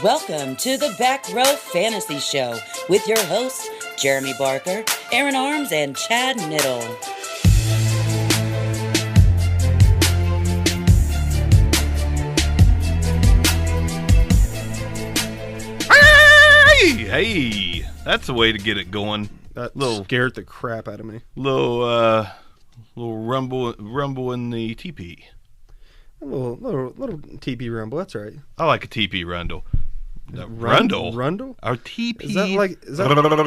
Welcome to the Back Row Fantasy Show with your hosts, Jeremy Barker, Aaron Arms, and Chad Niddle. Hey, that's the way to get it going. That scared the crap out of me. Little rumble in the teepee. A little teepee rumble. That's right. I like a teepee rundle. Rundle? Rundle? Our teepee Is that like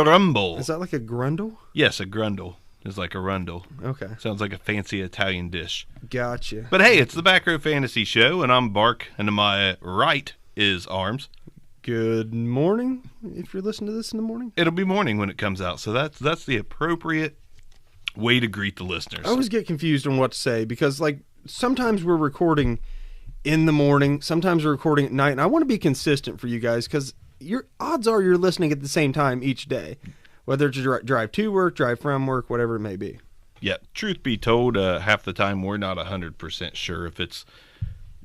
rumble. Is that like a grundle? Yes, a grundle is like a rundle. Okay. Sounds like a fancy Italian dish. Gotcha. But hey, it's the Back Row Fantasy Show, and I'm Bark, and to my right is Arms. Good morning, if you're listening to this in the morning. It'll be morning when it comes out, so that's the appropriate way to greet the listeners. I always get confused on what to say because, like, sometimes we're recording in the morning, sometimes we're recording at night, and I want to be consistent for you guys because your odds are you're listening at the same time each day, whether it's a drive to work, drive from work, whatever it may be. Yeah, truth be told, half the time we're not 100% sure if it's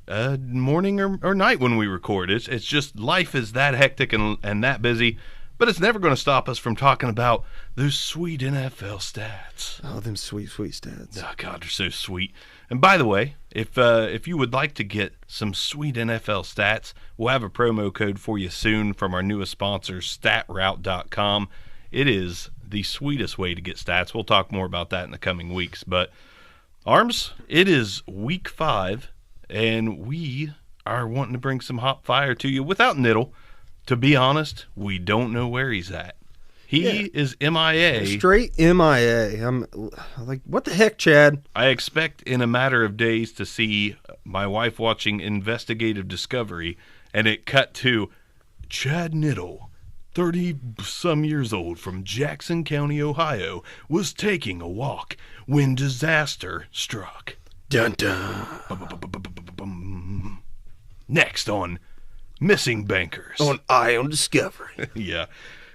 morning or night when we record. It's just life is that hectic and that busy, but it's never going to stop us from talking about those sweet NFL stats. Oh, them sweet stats. Oh God, they're so sweet. And by the way, if you would like to get some sweet NFL stats, we'll have a promo code for you soon from our newest sponsor, StatRoute.com. It is the sweetest way to get stats. We'll talk more about that in the coming weeks. But Arms, it is week 5. And we are wanting to bring some hot fire to you without Niddle. To be honest, we don't know where he's at. He is MIA. Straight MIA. I'm like, what the heck, Chad? I expect in a matter of days to see my wife watching Investigative Discovery, and it cut to Chad Niddle, 30-some years old from Jackson County, Ohio, was taking a walk when disaster struck. Dun dun. Next on Missing Bankers. On Eye on Discovery. Yeah.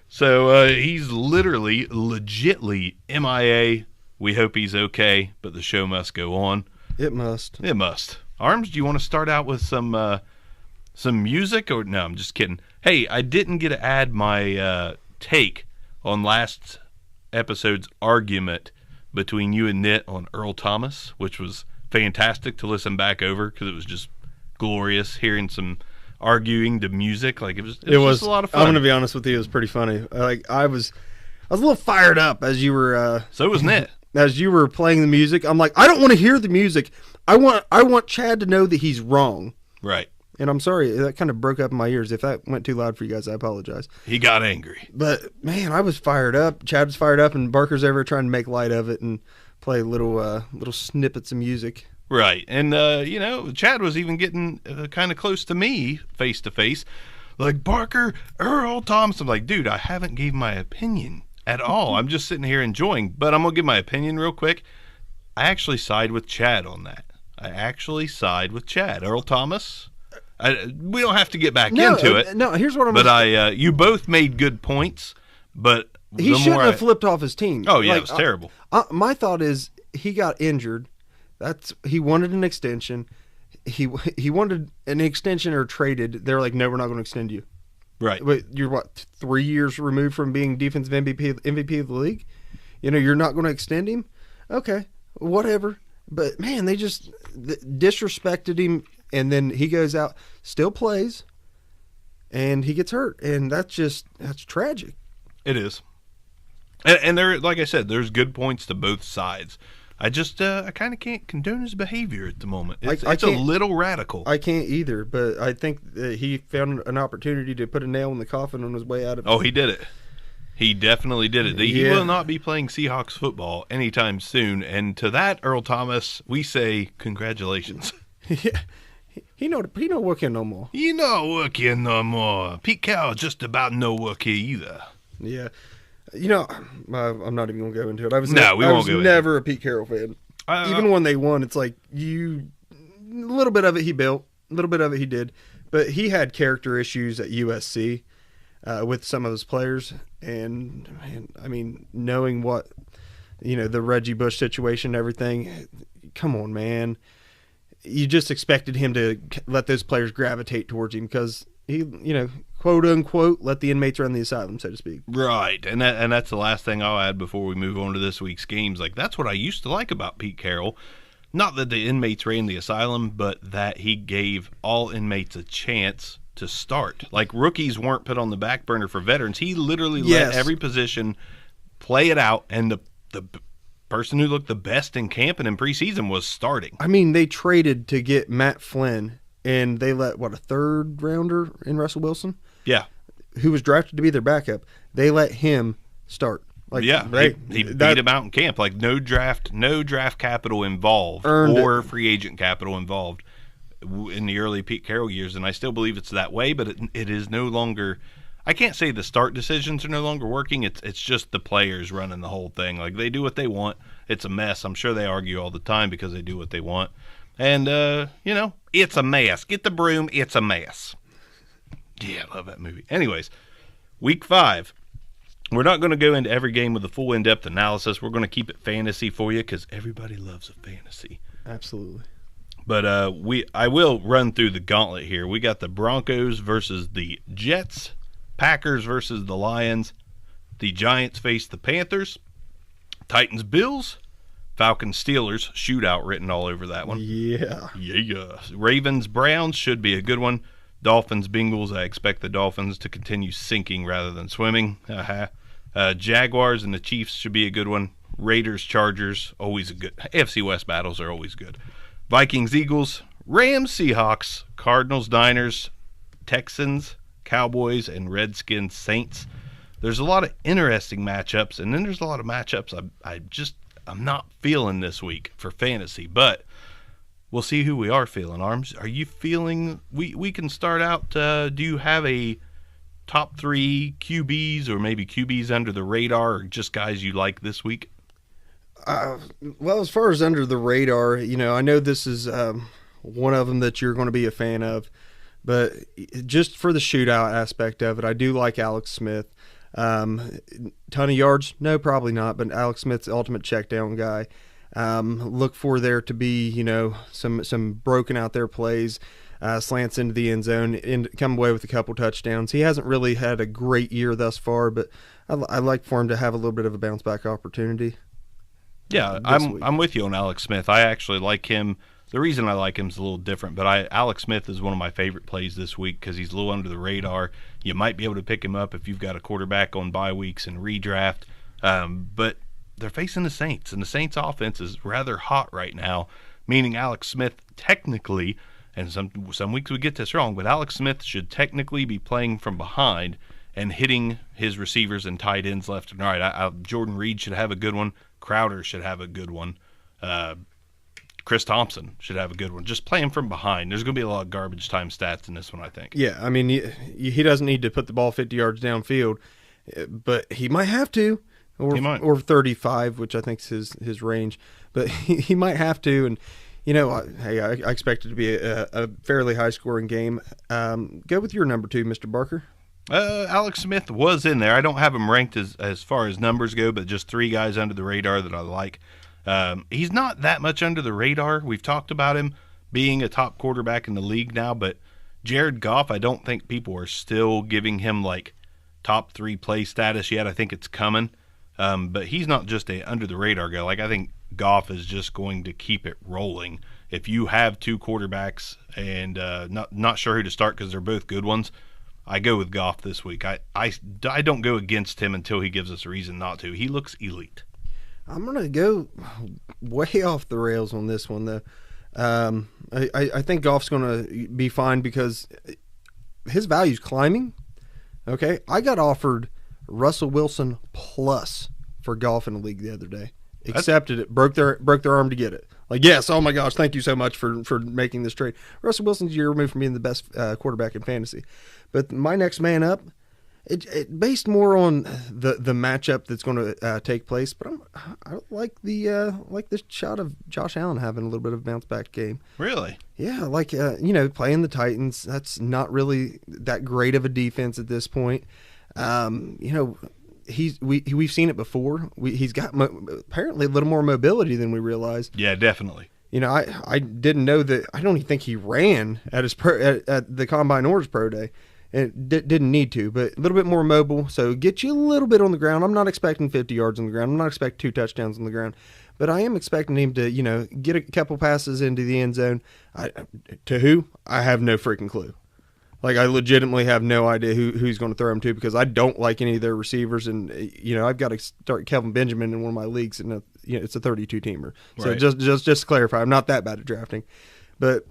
So he's legitly MIA. We hope he's okay, but the show must go on. It must. It must. Arms, do you want to start out with some music? Or no, I'm just kidding. Hey, I didn't get to add my take on last episode's argument between you and Nit on Earl Thomas, which was fantastic to listen back over because it was just glorious hearing some arguing to music. Like it was just a lot of fun. I'm gonna be honest with you, it was pretty funny. Like I was a little fired up as you were. So was Nit. As you were playing the music, I'm like, I don't want to hear the music. I want Chad to know that he's wrong. Right. And I'm sorry that kind of broke up in my ears. If that went too loud for you guys, I apologize. He got angry. But man, I was fired up. Chad was fired up, and Barker's over trying to make light of it and play little snippets of music. Right. And, Chad was even getting kind of close to me face to face. Like, Barker, Earl Thomas. I'm like, dude, I haven't gave my opinion at all. I'm just sitting here enjoying. But I'm going to give my opinion real quick. I actually side with Chad on that. Earl Thomas, we don't have to get back into it. No, here's what I'm But you both made good points. But he shouldn't have flipped off his team. Oh, yeah, it was terrible. My thought is he got injured. He wanted an extension. He wanted an extension or traded. They're like, no, we're not going to extend you. Right. But you're 3 years removed from being defensive MVP of the league. You're not going to extend him. Okay, whatever. But man, they just disrespected him, and then he goes out, still plays, and he gets hurt, and that's tragic. It is. And there, like I said, there's good points to both sides. I just, I kind of can't condone his behavior at the moment. It's a little radical. I can't either, but I think that he found an opportunity to put a nail in the coffin on his way out of it. Oh, he did it. He definitely did it. He will not be playing Seahawks football anytime soon. And to that, Earl Thomas, we say congratulations. Yeah. He no working no more. He no working no more. Pete Carroll just about no work here either. Yeah. I'm not even going to go into it. I was never a Pete Carroll fan. Even when they won, it's like a little bit of it he built, a little bit of it he did. But he had character issues at USC with some of his players. And, man, I mean, knowing what, the Reggie Bush situation and everything, come on, man. You just expected him to let those players gravitate towards him because quote unquote, let the inmates run the asylum, so to speak. Right, and that's the last thing I'll add before we move on to this week's games. Like, that's what I used to like about Pete Carroll. Not that the inmates ran the asylum, but that he gave all inmates a chance to start. Like, rookies weren't put on the back burner for veterans. He literally let every position play it out, and the person who looked the best in camp and in preseason was starting. I mean, they traded to get Matt Flynn, and they let, a third rounder in Russell Wilson? Yeah. Who was drafted to be their backup. They let him start. Right? He beat him out in camp. Like, no draft capital involved or free agent capital involved in the early Pete Carroll years, and I still believe it's that way, but it is no longer. I can't say the start decisions are no longer working. It's just the players running the whole thing. Like, they do what they want. It's a mess. I'm sure they argue all the time because they do what they want. And, it's a mess. Get the broom. It's a mess. Yeah, I love that movie. Anyways, week 5. We're not going to go into every game with a full in-depth analysis. We're going to keep it fantasy for you because everybody loves a fantasy. Absolutely. But I will run through the gauntlet here. We got the Broncos versus the Jets, Packers versus the Lions, the Giants face the Panthers, Titans Bills, Falcons Steelers, shootout written all over that one. Yeah. Ravens Browns should be a good one. Dolphins Bengals, I expect the Dolphins to continue sinking rather than swimming. Jaguars and the Chiefs should be a good one. Raiders Chargers, always a good. AFC West battles are always good. Vikings Eagles, Rams Seahawks, Cardinals Niners, Texans Cowboys, and Redskins Saints. There's a lot of interesting matchups, and then there's a lot of matchups I'm not feeling this week for fantasy, but we'll see who we are feeling. Arms, are you feeling we can start out? Do you have a top 3 QBs or maybe QBs under the radar, or just guys you like this week? Well, as far as under the radar, I know this is one of them that you're going to be a fan of, but just for the shootout aspect of it, I do like Alex Smith. Ton of yards? No, probably not, but Alex Smith's the ultimate check down guy. Look for there to be, some broken out there plays, slants into the end zone, and come away with a couple touchdowns. He hasn't really had a great year thus far, but I like for him to have a little bit of a bounce back opportunity. Yeah, I'm with you on Alex Smith. I actually like him. The reason I like him is a little different, but Alex Smith is one of my favorite plays this week because he's a little under the radar. You might be able to pick him up if you've got a quarterback on bye weeks and redraft, but they're facing the Saints, and the Saints' offense is rather hot right now, meaning Alex Smith technically, and some weeks we get this wrong, but Alex Smith should technically be playing from behind and hitting his receivers and tight ends left and right. Jordan Reed should have a good one. Crowder should have a good one. Chris Thompson should have a good one. Just playing from behind. There's going to be a lot of garbage time stats in this one, I think. Yeah, I mean, he doesn't need to put the ball 50 yards downfield, but he might have to. Or 35, which I think is his range. But he might have to. And, hey, I expect it to be a fairly high-scoring game. Go with your number 2, Mr. Barker. Alex Smith was in there. I don't have him ranked as far as numbers go, but just 3 guys under the radar that I like. He's not that much under the radar. We've talked about him being a top quarterback in the league now, but Jared Goff, I don't think people are still giving him, top 3 play status yet. I think it's coming. But he's not just a under-the-radar guy. I think Goff is just going to keep it rolling. If you have 2 quarterbacks and not sure who to start because they're both good ones, I go with Goff this week. I don't go against him until he gives us a reason not to. He looks elite. I'm going to go way off the rails on this one, though. I think Goff's going to be fine because his value's climbing. Okay, I got offered Russell Wilson plus for Goff in the league the other day. Accepted it, broke their arm to get it. Yes, oh my gosh, thank you so much for making this trade. Russell Wilson's a year removed from being the best quarterback in fantasy. But my next man up, it based more on the matchup that's going to take place. But I like the shot of Josh Allen having a little bit of a bounce back game. Really? Yeah, playing the Titans. That's not really that great of a defense at this point. We've seen it before. He's got apparently a little more mobility than we realized. Yeah, definitely. I didn't know that. I don't even think he ran at his at the Combine or his pro day. It didn't need to, but a little bit more mobile. So get you a little bit on the ground. I'm not expecting 50 yards on the ground. I'm not expecting 2 touchdowns on the ground. But I am expecting him to, get a couple passes into the end zone. To who? I have no freaking clue. Like, I legitimately have no idea who's going to throw him to, because I don't like any of their receivers. And, I've got to start Kelvin Benjamin in one of my leagues, and it's a 32-teamer. So right. just to clarify, I'm not that bad at drafting. But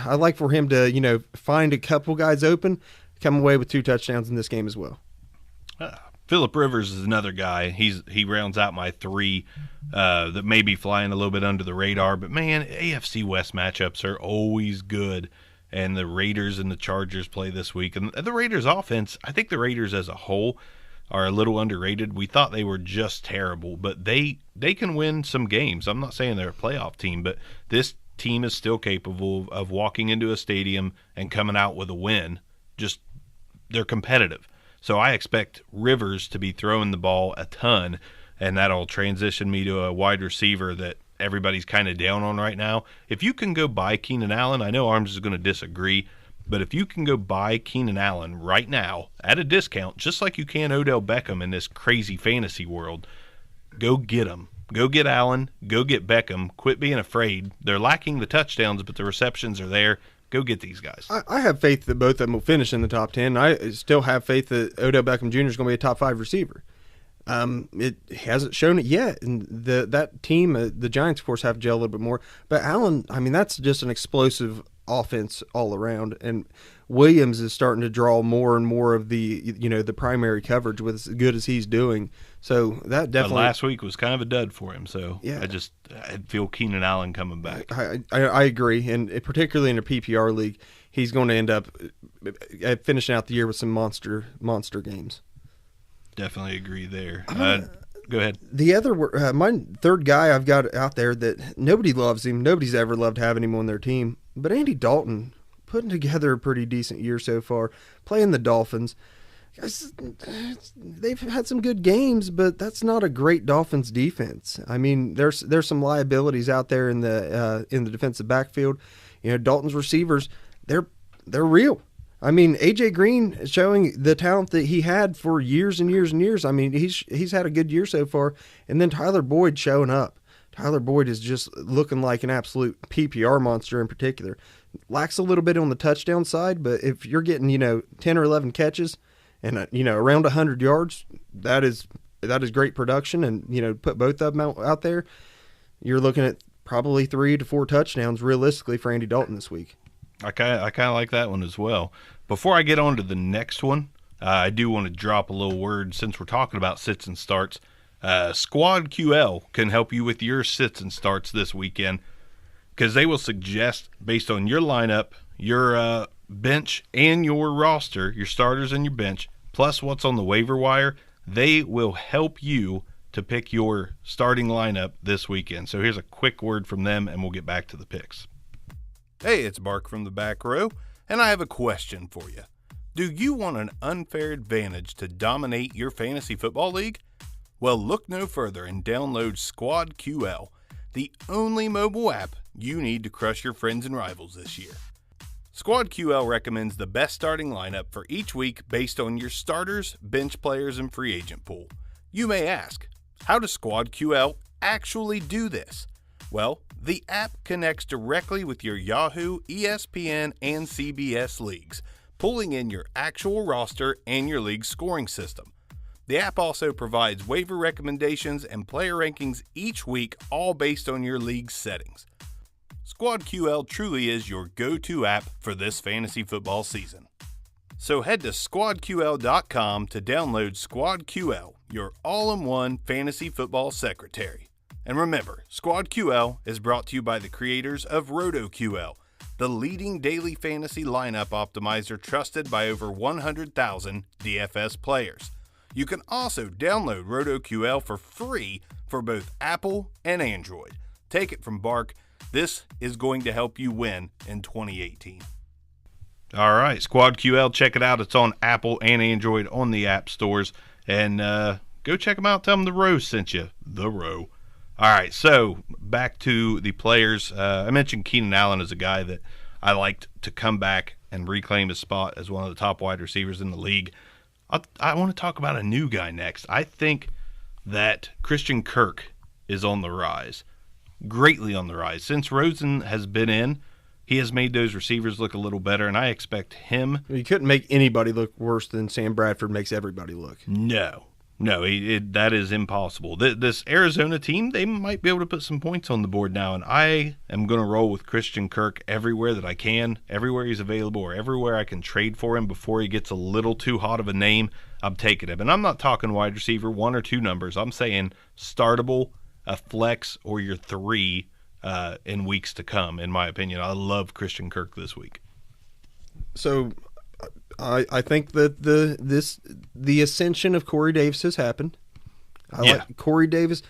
I like for him to, find a couple guys open, come away with 2 touchdowns in this game as well. Phillip Rivers is another guy. He rounds out my 3 that may be flying a little bit under the radar. But, man, AFC West matchups are always good. And the Raiders and the Chargers play this week. And the Raiders offense, I think the Raiders as a whole are a little underrated. We thought they were just terrible, but they can win some games. I'm not saying they're a playoff team, but this team is still capable of walking into a stadium and coming out with a win. Just they're competitive. So I expect Rivers to be throwing the ball a ton, and that'll transition me to a wide receiver that everybody's kind of down on right now. If you can go buy Keenan Allen, I know Arms is going to disagree, but if you can go buy Keenan Allen right now at a discount, just like you can Odell Beckham in this crazy fantasy world, go get him. Go get Allen. Go get Beckham. Quit being afraid. They're lacking the touchdowns, but the receptions are there. Go get these guys. I have faith that both of them will finish in the top 10. I still have faith that Odell Beckham Jr. is going to be a top 5 receiver. It hasn't shown it yet. And that team, the Giants, of course, have to gel a little bit more. But Allen, that's just an explosive offense all around. And Williams is starting to draw more and more of the primary coverage with as good as he's doing. So that definitely. Last week was kind of a dud for him. So yeah. I feel Keenan Allen coming back. I agree, and particularly in a PPR league, he's going to end up finishing out the year with some monster games. Definitely agree there. Go ahead. The other, my third guy I've got out there that nobody loves him. Nobody's ever loved having him on their team. But Andy Dalton, putting together a pretty decent year so far, playing the Dolphins. Guys, they've had some good games, but that's not a great Dolphins defense. There's some liabilities out there in the defensive backfield. Dalton's receivers, they're real. AJ Green is showing the talent that he had for years and years and years. He's had a good year so far, and then Tyler Boyd showing up. Tyler Boyd is just looking like an absolute PPR monster in particular. Lacks a little bit on the touchdown side, but if you're getting 10 or 11 catches and around 100 yards, that is great production. And put both of them out there, you're looking at probably 3 to 4 touchdowns realistically for Andy Dalton this week. I kind of like that one as well. Before I get on to the next one, I do want to drop a little word since we're talking about sits and starts. Squad QL can help you with your sits and starts this weekend because they will suggest, based on your lineup, your bench, and your roster, your starters and your bench, plus what's on the waiver wire, they will help you to pick your starting lineup this weekend. So here's a quick word from them, and we'll get back to the picks. Hey, it's Bark from the back row, and I have a question for you. Do you want an unfair advantage to dominate your fantasy football league? Well, look no further and download Squad QL, the only mobile app you need to crush your friends and rivals this year. Squad QL recommends the best starting lineup for each week based on your starters, bench players, and free agent pool. You may ask, how does Squad QL actually do this? Well, the app connects directly with your Yahoo, ESPN, and CBS leagues, pulling in your actual roster and your league scoring system. The app also provides waiver recommendations and player rankings each week, all based on your league's settings. Squad QL truly is your go-to app for this fantasy football season. So head to squadql.com to download Squad QL, your all-in-one fantasy football secretary. And remember, Squad QL is brought to you by the creators of RotoQL, the leading daily fantasy lineup optimizer trusted by over 100,000 DFS players. You can also download RotoQL for free for both Apple and Android. Take it from Bark, this is going to help you win in 2018. All right, Squad QL, check it out. It's on Apple and Android on the app stores. And go check them out. Tell them the Row sent you. The Row. All right, so back to the players. I mentioned Keenan Allen as a guy that I liked to come back and reclaim his spot as one of the top wide receivers in the league. I want to talk about a new guy next. I think that Christian Kirk is on the rise, greatly on the rise. Since Rosen has been in, he has made those receivers look a little better, and I expect him. You couldn't make anybody look worse than Sam Bradford makes everybody look. No, that is impossible. This Arizona team, they might be able to put some points on the board now, and I am going to roll with Christian Kirk everywhere that I can, everywhere he's available, or everywhere I can trade for him before he gets a little too hot of a name. I'm taking him. And I'm not talking wide receiver, 1 or 2 numbers. I'm saying startable, a flex, or your 3 in weeks to come, in my opinion. I love Christian Kirk this week. So I think that the ascension of Corey Davis has happened. Like Corey Davis.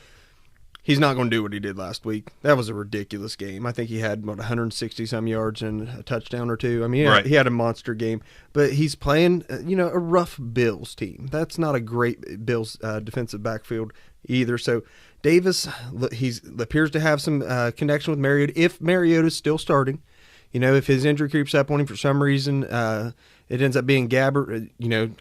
He's not going to do what he did last week. That was a ridiculous game. I think he had 160-some yards and a touchdown or 2. I mean, he had a monster game. But he's playing, a rough Bills team. That's not a great Bills defensive backfield either. So Davis, he appears to have some connection with Mariota. If Mariota's still starting, if his injury creeps up on him for some reason, it ends up being Gabbert.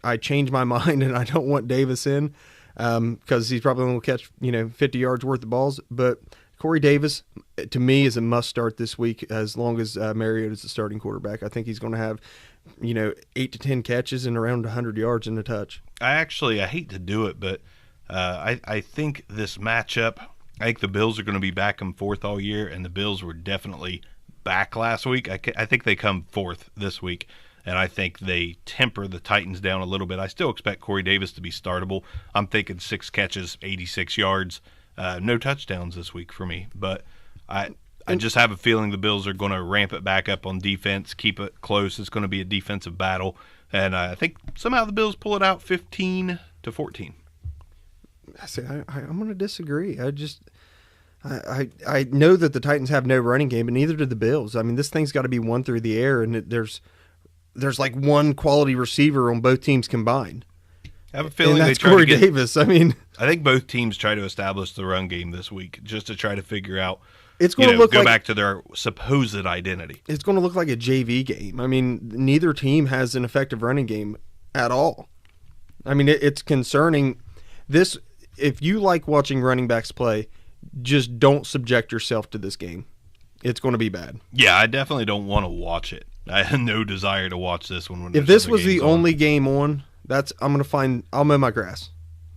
I change my mind and I don't want Davis in. Because he's probably going to catch 50 yards worth of balls. But Corey Davis, to me, is a must start this week as long as Mariota is the starting quarterback. I think he's going to have 8 to 10 catches and around 100 yards in a touch. I hate to do it, but I think this matchup, I think the Bills are going to be back and forth all year, and the Bills were definitely back last week. I think they come fourth this week. And I think they temper the Titans down a little bit. I still expect Corey Davis to be startable. I'm thinking 6 catches, 86 yards, no touchdowns this week for me. But I just have a feeling the Bills are going to ramp it back up on defense, keep it close. It's going to be a defensive battle. And I think somehow the Bills pull it out 15-14. I'm going to disagree. I know that the Titans have no running game, but neither do the Bills. I mean, this thing's got to be won through the air, and there's like one quality receiver on both teams combined. I have a feeling that's Corey Davis. I think both teams try to establish the run game this week just to try to figure out. It's going to go back to their supposed identity. It's going to look like a JV game. I mean, neither team has an effective running game at all. I mean, it's concerning. If you like watching running backs play, just don't subject yourself to this game. It's going to be bad. Yeah, I definitely don't want to watch it. I have no desire to watch this one. If this was the only game on, I'll mow my grass.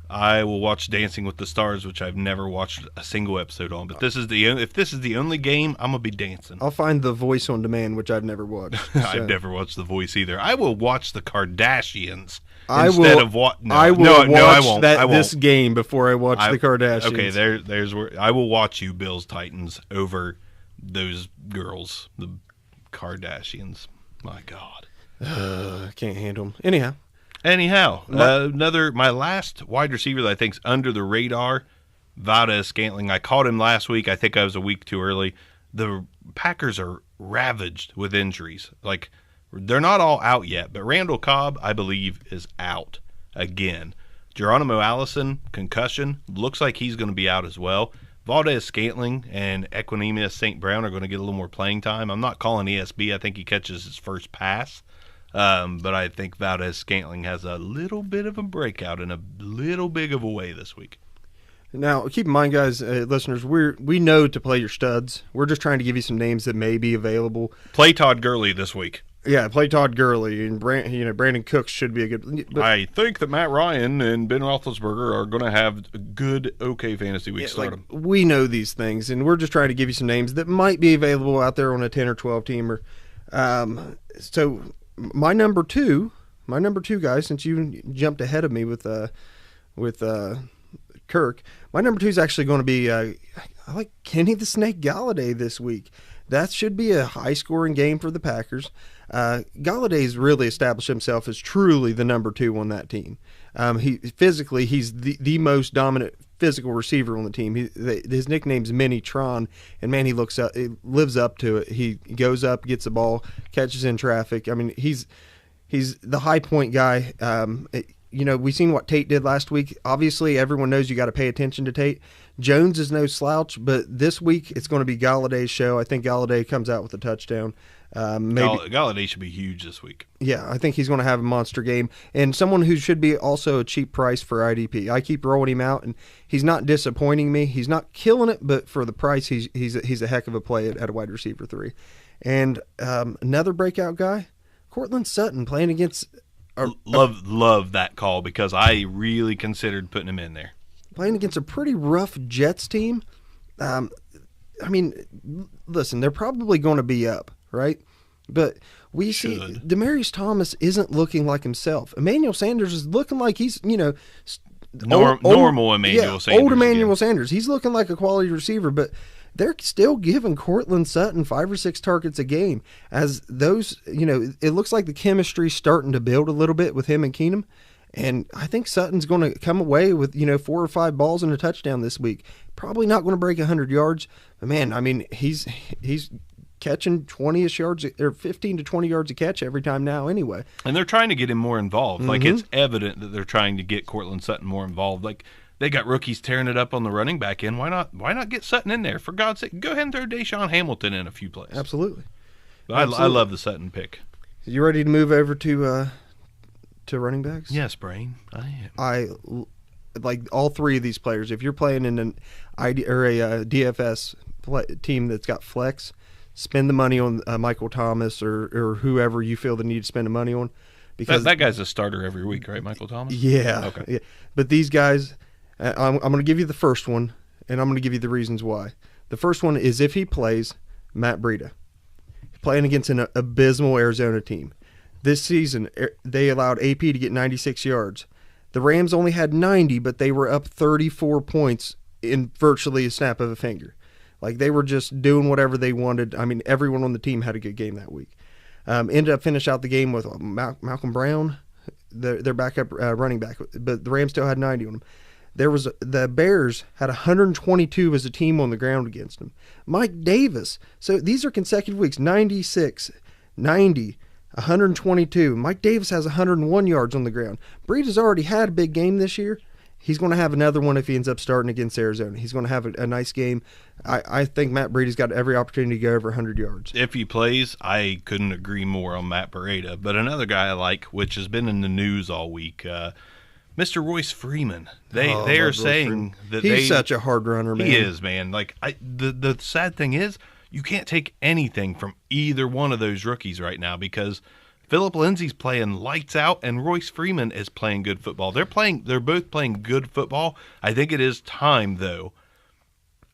I will watch Dancing with the Stars, which I've never watched a single episode on. But if this is the only game, I'm gonna be dancing. I'll find The Voice on demand, which I've never watched. I've never watched The Voice either. I will watch the Kardashians I will watch this game before I watch the Kardashians. Okay, there's where I will watch you, Bills Titans, over those girls, the Kardashians. My God. I can't handle them. Anyhow, my last wide receiver that I think's under the radar, Valdez-Scantling. I caught him last week. I think I was a week too early. The Packers are ravaged with injuries. Like, they're not all out yet, but Randall Cobb, I believe, is out again. Geronimo Allison, concussion, looks like he's going to be out as well. Valdez-Scantling and Equanimeous St. Brown are going to get a little more playing time. I'm not calling ESB. I think he catches his first pass. But I think Valdez-Scantling has a little bit of a breakout in a little big of a way this week. Now, keep in mind, guys, listeners, we know to play your studs. We're just trying to give you some names that may be available. Play Todd Gurley this week. Yeah, play Todd Gurley, and Brandon Cooks should be a good. But I think that Matt Ryan and Ben Roethlisberger are going to have good, okay fantasy weeks. We know these things, and we're just trying to give you some names that might be available out there on a 10 or 12 teamer. So my number two, guys, since you jumped ahead of me with Kirk, my number 2 is actually going to be I like Kenny the Snake Galladay this week. That should be a high-scoring game for the Packers. Galladay's really established himself as truly the number 2 on that team. He's the most dominant physical receiver on the team. His nickname's Mini-Tron, and man, he lives up to it. He goes up, gets the ball, catches in traffic. I mean, he's the high point guy. We've seen what Tate did last week. Obviously, everyone knows you got to pay attention to Tate. Jones is no slouch, but this week it's going to be Galladay's show. I think Galladay comes out with a touchdown. Galladay should be huge this week. Yeah, I think he's going to have a monster game. And someone who should be also a cheap price for IDP. I keep rolling him out, and he's not disappointing me. He's not killing it, but for the price, he's a heck of a play at a wide receiver 3. And another breakout guy, Courtland Sutton, playing against... Love that call, because I really considered putting him in there. Playing against a pretty rough Jets team. I mean, listen, they're probably going to be up, right? But we see Demaryius Thomas isn't looking like himself. Emmanuel Sanders is looking like he's, normal Emmanuel Sanders. Old Emmanuel Sanders. He's looking like a quality receiver, but they're still giving Courtland Sutton 5 or 6 targets a game. As those, it looks like the chemistry's starting to build a little bit with him and Keenum. And I think Sutton's going to come away with, 4 or 5 balls and a touchdown this week. Probably not going to break 100 yards. But, man, I mean, he's catching 20-ish yards or 15 to 20 yards a catch every time now anyway. And they're trying to get him more involved. Like, it's evident that they're trying to get Courtland Sutton more involved. Like, they got rookies tearing it up on the running back end. Why not get Sutton in there? For God's sake, go ahead and throw Deshaun Hamilton in a few plays. Absolutely. I love the Sutton pick. You ready to move over to running backs? Yes, Brain. I am. I like all 3 of these players. If you're playing in an ID or a DFS team that's got flex, spend the money on Michael Thomas or whoever you feel the need to spend the money on. Because that guy's a starter every week, right, Michael Thomas? Yeah. Okay. Yeah. But these guys, I'm going to give you the first one, and I'm going to give you the reasons why. The first one is if he plays, Matt Breida. Playing against an abysmal Arizona team. This season, they allowed AP to get 96 yards. The Rams only had 90, but they were up 34 points in virtually a snap of a finger. Like, they were just doing whatever they wanted. I mean, everyone on the team had a good game that week. Ended up finish out the game with Malcolm Brown, their backup running back, but the Rams still had 90 on them. The Bears had 122 as a team on the ground against them. Mike Davis. So these are consecutive weeks, 96, 90, 122. Mike Davis has 101 yards on the ground. Breida's already had a big game this year. He's going to have another one if he ends up starting against Arizona. He's going to have a nice game. I think Matt Breida's got every opportunity to go over 100 yards. If he plays, I couldn't agree more on Matt Breida. But another guy I like, which has been in the news all week, Mr. Royce Freeman. They are saying that he's such a hard runner, man. He is, man. Like the sad thing is, you can't take anything from either one of those rookies right now because Phillip Lindsay's playing lights out and Royce Freeman is playing good football. They're both playing good football. I think it is time, though.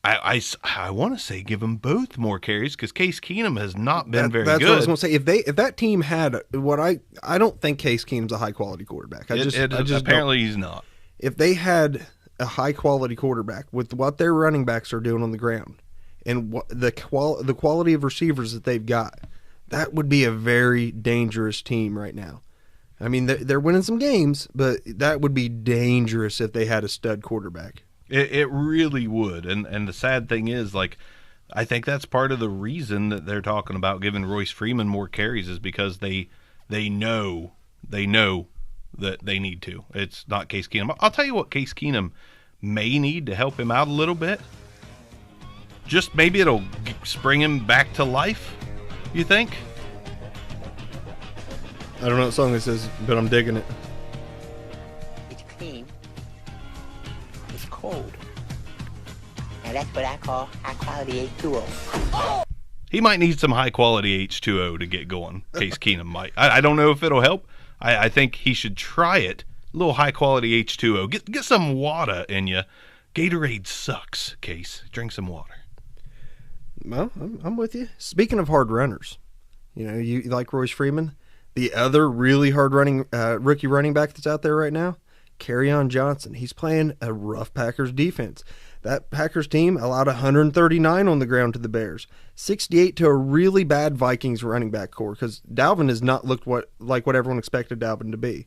I want to say give them both more carries because Case Keenum has not been very good. That's what I was going to say. If that team had what I don't think Case Keenum's a high quality quarterback. I just apparently he's not. If they had a high quality quarterback with what their running backs are doing on the ground and the quality of receivers that they've got, that would be a very dangerous team right now. I mean, they're winning some games, but that would be dangerous if they had a stud quarterback. It really would. And the sad thing is, like, I think that's part of the reason that they're talking about giving Royce Freeman more carries is because they know that they need to. It's not Case Keenum. I'll tell you what Case Keenum may need to help him out a little bit. Just maybe it'll spring him back to life, you think? I don't know what song this is, but I'm digging it. It's clean. It's cold. Now that's what I call high-quality H2O. He might need some high-quality H2O to get going. Case Keenum might. I don't know if it'll help. I think he should try it. A little high-quality H2O. Get some water in you. Gatorade sucks, Case. Drink some water. Well, I'm with you. Speaking of hard runners, you like Royce Freeman? The other really hard running rookie running back that's out there right now, Kerryon Johnson. He's playing a rough Packers defense. That Packers team allowed 139 on the ground to the Bears, 68 to a really bad Vikings running back core because Dalvin has not looked like what everyone expected Dalvin to be.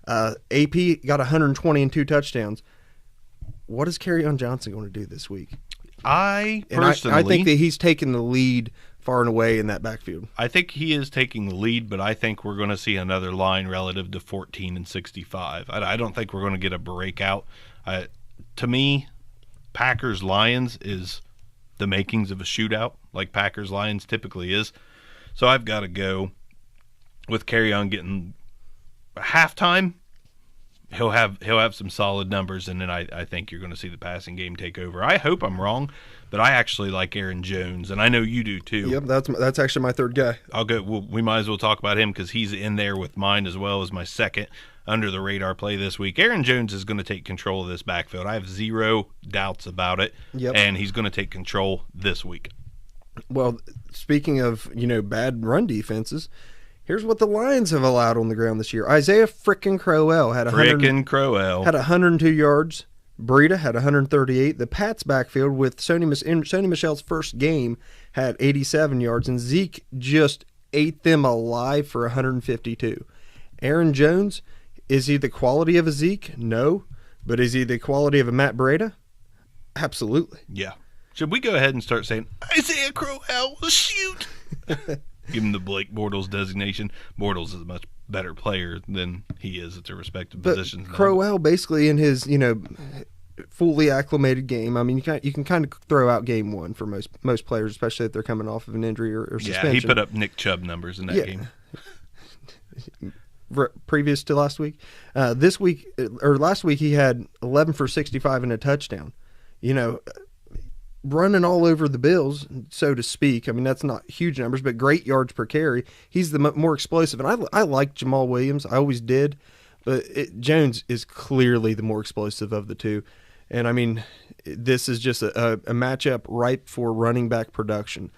AP got 120 and 2 touchdowns. What is Kerryon Johnson going to do this week? I think that he's taking the lead far and away in that backfield. I think he is taking the lead, but I think we're going to see another line relative to 14 and 65. I don't think we're going to get a breakout. To me, Packers-Lions is the makings of a shootout, like Packers-Lions typically is. So I've got to go with Kerryon getting a halftime. He'll have some solid numbers, and then I think you're going to see the passing game take over. I hope I'm wrong, but I actually like Aaron Jones, and I know you do too. Yep, that's actually my third guy. I'll go. Well, we might as well talk about him because he's in there with mine as well as my second under the radar play this week. Aaron Jones is going to take control of this backfield. I have zero doubts about it. Yep. And he's going to take control this week. Well, speaking of bad run defenses. Here's what the Lions have allowed on the ground this year. Isaiah frickin' Crowell had 102 yards. Breida had 138. The Pats backfield with Sony Michel's first game had 87 yards, and Zeke just ate them alive for 152. Aaron Jones, is he the quality of a Zeke? No. But is he the quality of a Matt Breida? Absolutely. Yeah. Should we go ahead and start saying, Isaiah Crowell, shoot? Give him the Blake Bortles designation. Bortles is a much better player than he is at their respective positions. Crowell, basically in his fully acclimated game. I mean, you can kind of throw out game one for most players, especially if they're coming off of an injury or suspension. Yeah, he put up Nick Chubb numbers in that game. Previous to last week, last week he had 11 for 65 and a touchdown. Running all over the Bills, so to speak. I mean, that's not huge numbers, but great yards per carry. He's the more explosive, and I like Jamal Williams. I always did, but Jones is clearly the more explosive of the two. And, I mean, this is just a matchup ripe for running back production.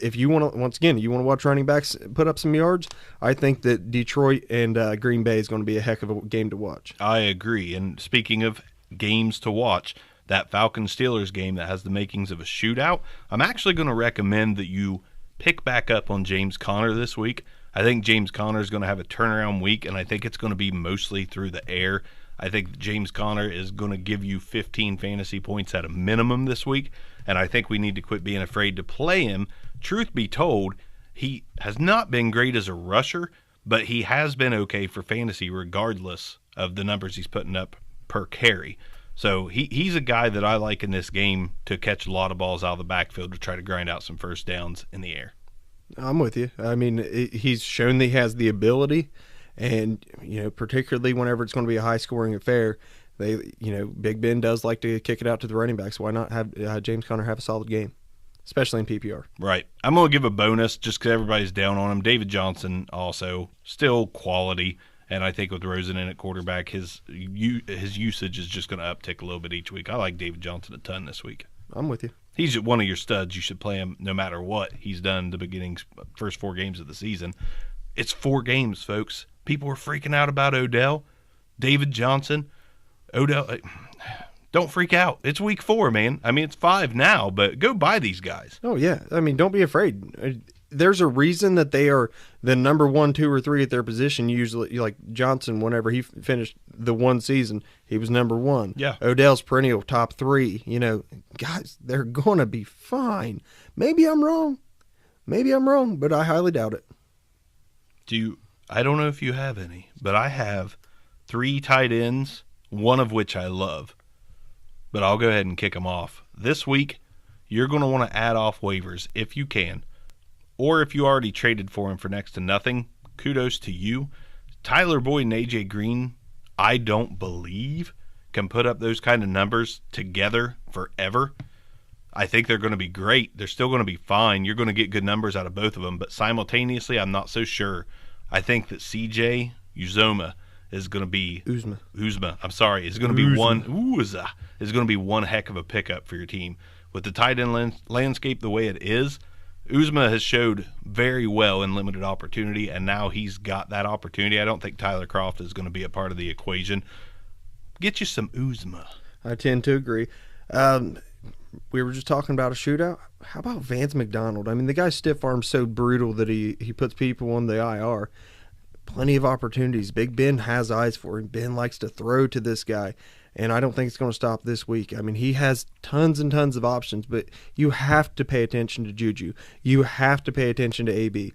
If you want to, once again, you want to watch running backs put up some yards, I think that Detroit and Green Bay is going to be a heck of a game to watch. I agree. And speaking of games to watch, that Falcons-Steelers game that has the makings of a shootout, I'm actually going to recommend that you pick back up on James Conner this week. I think James Conner is going to have a turnaround week, and I think it's going to be mostly through the air. I think James Conner is going to give you 15 fantasy points at a minimum this week, and I think we need to quit being afraid to play him. Truth be told, he has not been great as a rusher, but he has been okay for fantasy regardless of the numbers he's putting up per carry. So he's a guy that I like in this game to catch a lot of balls out of the backfield to try to grind out some first downs in the air. I'm with you. I mean, he's shown that he has the ability, and particularly whenever it's going to be a high-scoring affair, Big Ben does like to kick it out to the running backs. Why not have James Conner have a solid game, especially in PPR? Right. I'm going to give a bonus just because everybody's down on him. David Johnson also still quality. And I think with Rosen in at quarterback, his usage is just going to uptick a little bit each week. I like David Johnson a ton this week. I'm with you. He's one of your studs. You should play him no matter what he's done the first 4 games of the season. It's 4 games, folks. People are freaking out about Odell, David Johnson, Odell. Don't freak out. It's week 4, man. I mean, it's 5 now, but go buy these guys. Oh, yeah. I mean, don't be afraid. There's a reason that they are the number 1, 2, or 3 at their position. Usually, like Johnson, whenever he finished the one season, he was number 1. Yeah. Odell's perennial top 3. Guys, they're going to be fine. Maybe I'm wrong, but I highly doubt it. I don't know if you have any, but I have 3 tight ends, one of which I love. But I'll go ahead and kick them off. This week, you're going to want to add off waivers if you can. Or if you already traded for him for next to nothing, kudos to you. Tyler Boyd and A.J. Green, I don't believe, can put up those kind of numbers together forever. I think they're going to be great. They're still going to be fine. You're going to get good numbers out of both of them. But simultaneously, I'm not so sure. I think that C.J. Uzomah is going to be Uzma. I'm sorry. Is going to be one heck of a pickup for your team. With the tight end landscape the way it is, Uzma has showed very well in limited opportunity, and now he's got that opportunity. I don't think Tyler Kroft is going to be a part of the equation. Get you some Uzma. I tend to agree. We were just talking about a shootout. How about Vance McDonald? I mean, the guy's stiff arm's so brutal that he puts people on the IR. Plenty of opportunities. Big Ben has eyes for him. Ben likes to throw to this guy, and I don't think it's going to stop this week. I mean, he has tons and tons of options, but you have to pay attention to Juju. You have to pay attention to AB.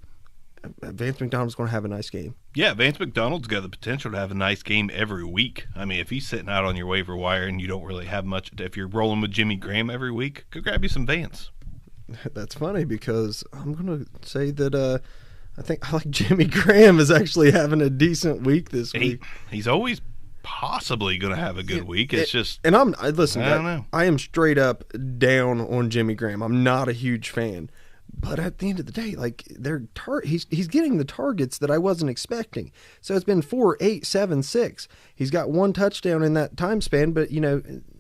Vance McDonald's going to have a nice game. Yeah, Vance McDonald's got the potential to have a nice game every week. I mean, if he's sitting out on your waiver wire and you don't really have much, if you're rolling with Jimmy Graham every week, go grab you some Vance. That's funny because I'm going to say that I think I like Jimmy Graham is actually having a decent week this week. He's always possibly going to have a good week. It's just, and listen, I don't know. I am straight up down on Jimmy Graham. I'm not a huge fan, but at the end of the day, like he's getting the targets that I wasn't expecting. So it's been 4, 8, 7, 6. He's got 1 touchdown in that time span, but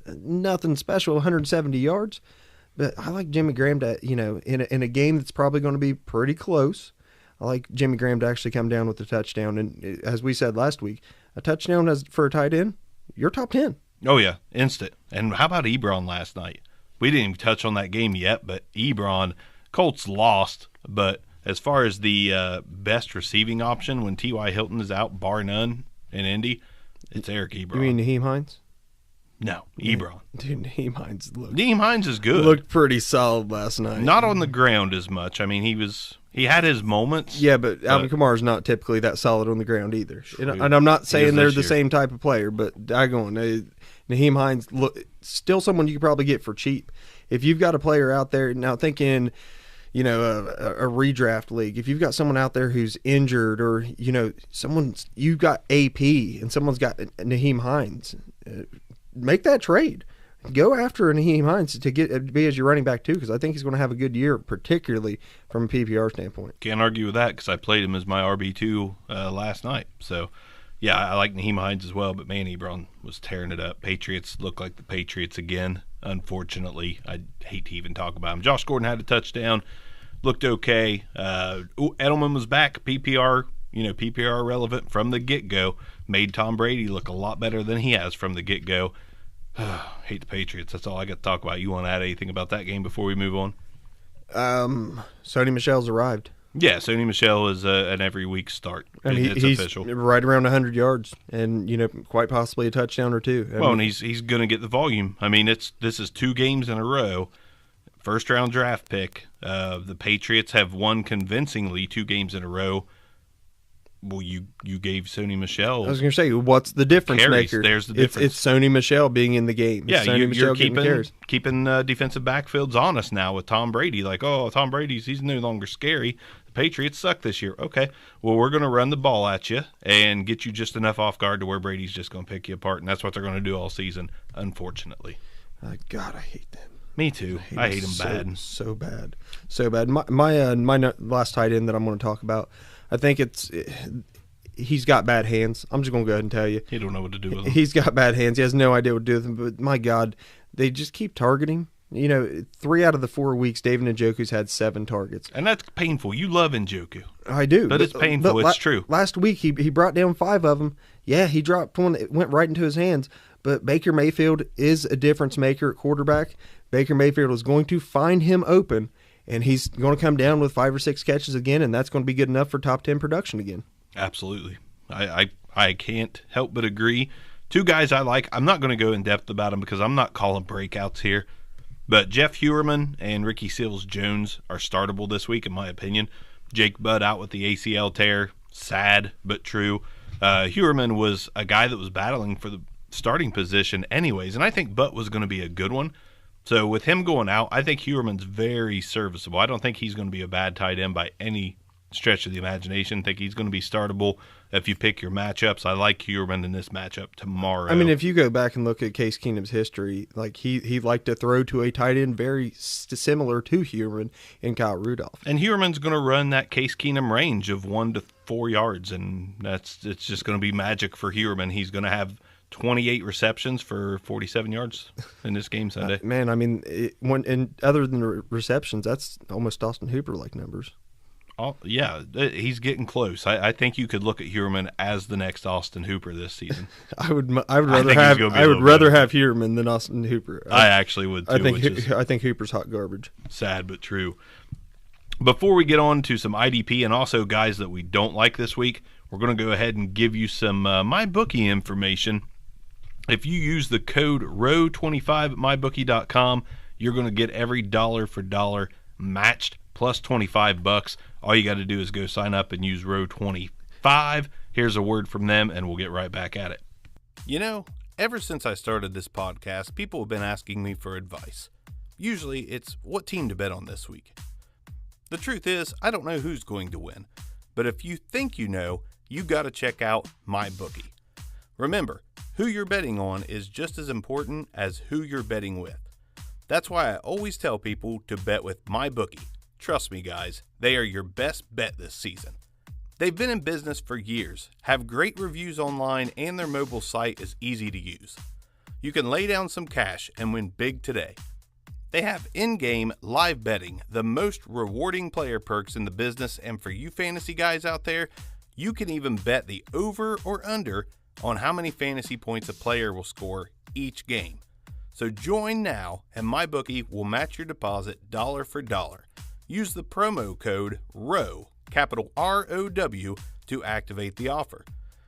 nothing special, 170 yards. But I like Jimmy Graham to, in a game that's probably going to be pretty close. I like Jimmy Graham to actually come down with a touchdown. And as we said last week, a touchdown for a tight end, you're top 10. Oh, yeah, instant. And how about Ebron last night? We didn't even touch on that game yet, but Ebron, Colts lost. But as far as the best receiving option when T.Y. Hilton is out, bar none, in Indy, it's Eric Ebron. You mean Naheem Hines? No, Ebron. Dude, Naheem Hines is good. Looked pretty solid last night. Not on the ground as much. I mean, he had his moments. Yeah, but Alvin Kamara's not typically that solid on the ground either. And I'm not saying they're the same type of player, but daggone, Naheem Hines, still someone you could probably get for cheap. If you've got a player out there, now thinking, a redraft league, if you've got someone out there who's injured or, you've got AP and someone's got Naheem Hines, make that trade. Go after Naheem Hines to be as your running back too, because I think he's going to have a good year, particularly from a PPR standpoint. Can't argue with that because I played him as my RB2 last night. So, yeah, I like Naheem Hines as well, but man, Ebron was tearing it up. Patriots look like the Patriots again, unfortunately. I hate to even talk about him. Josh Gordon had a touchdown, looked okay. Edelman was back, PPR relevant from the get-go, made Tom Brady look a lot better than he has from the get-go. Hate the Patriots. That's all I got to talk about. You want to add anything about that game before we move on? Sony Michel's arrived. Yeah, Sony Michel is an every week start. And it's he's official. Right around 100 yards and, quite possibly a touchdown or two. And he's going to get the volume. I mean, this is 2 games in a row. First-round draft pick. The Patriots have won convincingly 2 games in a row. Well, you gave Sony Michel. I was going to say, what's the difference maker? There's the difference. It's Sony Michel being in the game. Yeah, you're keeping defensive backfields honest now with Tom Brady. Like, Tom Brady's he's no longer scary. The Patriots suck this year. Okay, well, we're going to run the ball at you and get you just enough off guard to where Brady's just going to pick you apart, and that's what they're going to do all season, unfortunately. God, I hate them. Me too. I hate them bad. So bad. So bad. My last tight end that I'm going to talk about, I think he's got bad hands. I'm just going to go ahead and tell you. He don't know what to do with them. He's got bad hands. He has no idea what to do with them. But my God, they just keep targeting. 3 out of the 4 weeks, David Njoku's had 7 targets. And that's painful. You love Njoku. I do. But it's painful. It's true. Last week, he brought down 5 of them. Yeah, he dropped one that went right into his hands. But Baker Mayfield is a difference maker at quarterback. Baker Mayfield is going to find him open, and he's going to come down with 5 or 6 catches again, and that's going to be good enough for top 10 production again. Absolutely. I can't help but agree. 2 guys I like. I'm not going to go in depth about them because I'm not calling breakouts here. But Jeff Heuerman and Ricky Seals-Jones are startable this week, in my opinion. Jake Butt out with the ACL tear. Sad, but true. Heuerman was a guy that was battling for the starting position anyways, and I think Butt was going to be a good one. So with him going out, I think Heuerman's very serviceable. I don't think he's going to be a bad tight end by any stretch of the imagination. I think he's going to be startable if you pick your matchups. I like Heuerman in this matchup tomorrow. I mean, if you go back and look at Case Keenum's history, like he liked to throw to a tight end very similar to Heuerman and Kyle Rudolph. And Heuerman's going to run that Case Keenum range of 1 to 4 yards, and it's just going to be magic for Heuerman. He's going to have 28 receptions for 47 yards in this game Sunday. Man, I mean, other than the receptions, that's almost Austin Hooper-like numbers. Oh, yeah, he's getting close. I think you could look at Heuerman as the next Austin Hooper this season. I would rather have Heuerman than Austin Hooper. I actually would too. I think Hooper's hot garbage. Sad but true. Before we get on to some IDP and also guys that we don't like this week, we're going to go ahead and give you some MyBookie information. If you use the code ROW25 at mybookie.com, you're going to get every dollar for dollar matched plus $25. All you got to do is go sign up and use row 25. Here's a word from them, and we'll get right back at it. You know, ever since I started this podcast, people have been asking me for advice. Usually it's what team to bet on this week. The truth is, I don't know who's going to win. But if you think you know, you got to check out MyBookie. Remember, who you're betting on is just as important as who you're betting with. That's why I always tell people to bet with MyBookie. Trust me, guys, they are your best bet this season. They've been in business for years, have great reviews online, and their mobile site is easy to use. You can lay down some cash and win big today. They have in-game live betting, the most rewarding player perks in the business, and for you fantasy guys out there, you can even bet the over or under on how many fantasy points a player will score each game. So join now, and MyBookie will match your deposit dollar for dollar. Use the promo code ROW, capital R-O-W, to activate the offer.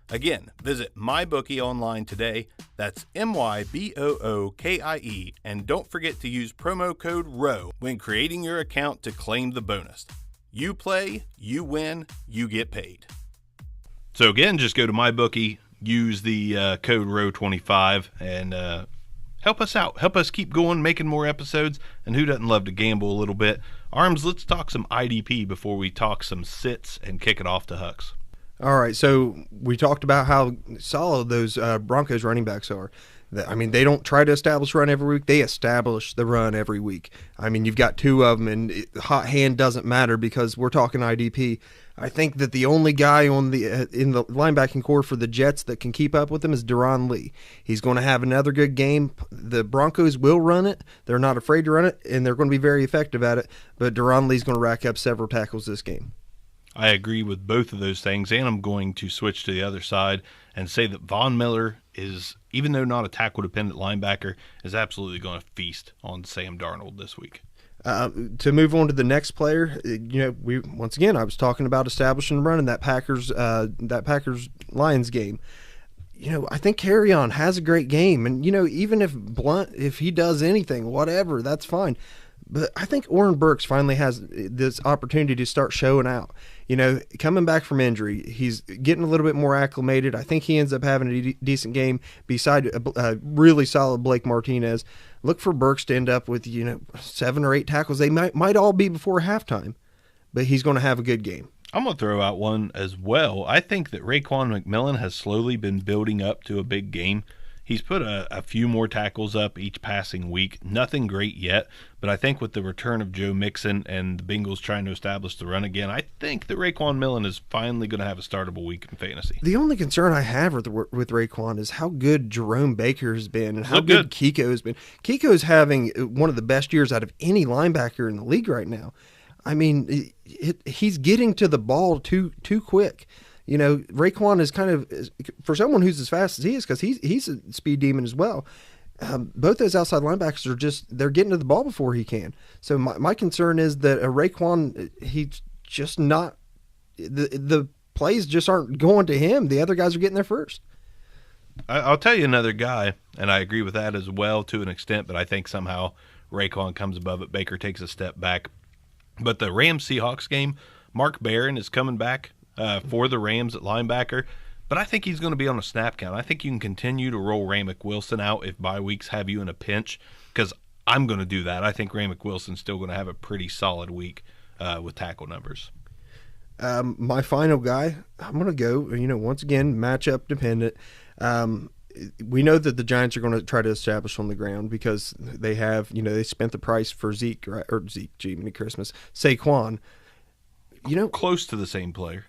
Again, visit MyBookie online today. That's MyBookie, and don't forget to use promo code ROW when creating your account to claim the bonus. You play, you win, you get paid. So again, just go to MyBookie, use the code ROW25, and help us out. Help us keep going, making more episodes, and who doesn't love to gamble a little bit? Arms, let's talk some IDP before we talk some sits and kick it off to Hucks. All right, so we talked about how solid those Broncos running backs are. I mean, they don't try to establish run every week. They establish the run every week. I mean, you've got two of them, and hot hand doesn't matter because we're talking IDP. I think that the only guy on the in the linebacking core for the Jets that can keep up with him is Deron Lee. He's going to have another good game. The Broncos will run it. They're not afraid to run it, and they're going to be very effective at it. But Deron Lee's going to rack up several tackles this game. I agree with both of those things, and I'm going to switch to the other side and say that Von Miller is, even though not a tackle-dependent linebacker, is absolutely going to feast on Sam Darnold this week. To move on to the next player, I was talking about establishing and running that Packers Lions game. I think Carrion has a great game, and even if Blunt, if he does anything, whatever, that's fine. But I think Oren Burks finally has this opportunity to start showing out. Coming back from injury, he's getting a little bit more acclimated. I think he ends up having a decent game beside a really solid Blake Martinez. Look for Burks to end up with 7 or 8 tackles. They might all be before halftime, but he's going to have a good game. I'm going to throw out one as well. I think that Raekwon McMillan has slowly been building up to a big game. He's put a few more tackles up each passing week. Nothing great yet, but I think with the return of Joe Mixon and the Bengals trying to establish the run again, I think that Raekwon McMillan is finally going to have a startable week in fantasy. The only concern I have with Raekwon is how good Jerome Baker has been and how good Kiko has been. Kiko's having one of the best years out of any linebacker in the league right now. I mean, he's getting to the ball too quick. Raekwon is kind of, for someone who's as fast as he is, because he's a speed demon as well. Both those outside linebackers they're getting to the ball before he can. So my concern is that Raekwon, he's just not, the plays just aren't going to him. The other guys are getting there first. I'll tell you another guy, and I agree with that as well to an extent, but I think somehow Raekwon comes above it. Baker takes a step back. But the Rams-Seahawks game, Mark Barron is coming back for the Rams at linebacker, but I think he's going to be on a snap count. I think you can continue to roll Raimick Wilson out if bye weeks have you in a pinch, because I'm going to do that. I think Raimick Wilson's still going to have a pretty solid week with tackle numbers. My final guy, I'm going to go, once again, matchup dependent. We know that the Giants are going to try to establish on the ground because they have, they spent the price for Saquon. Close to the same player.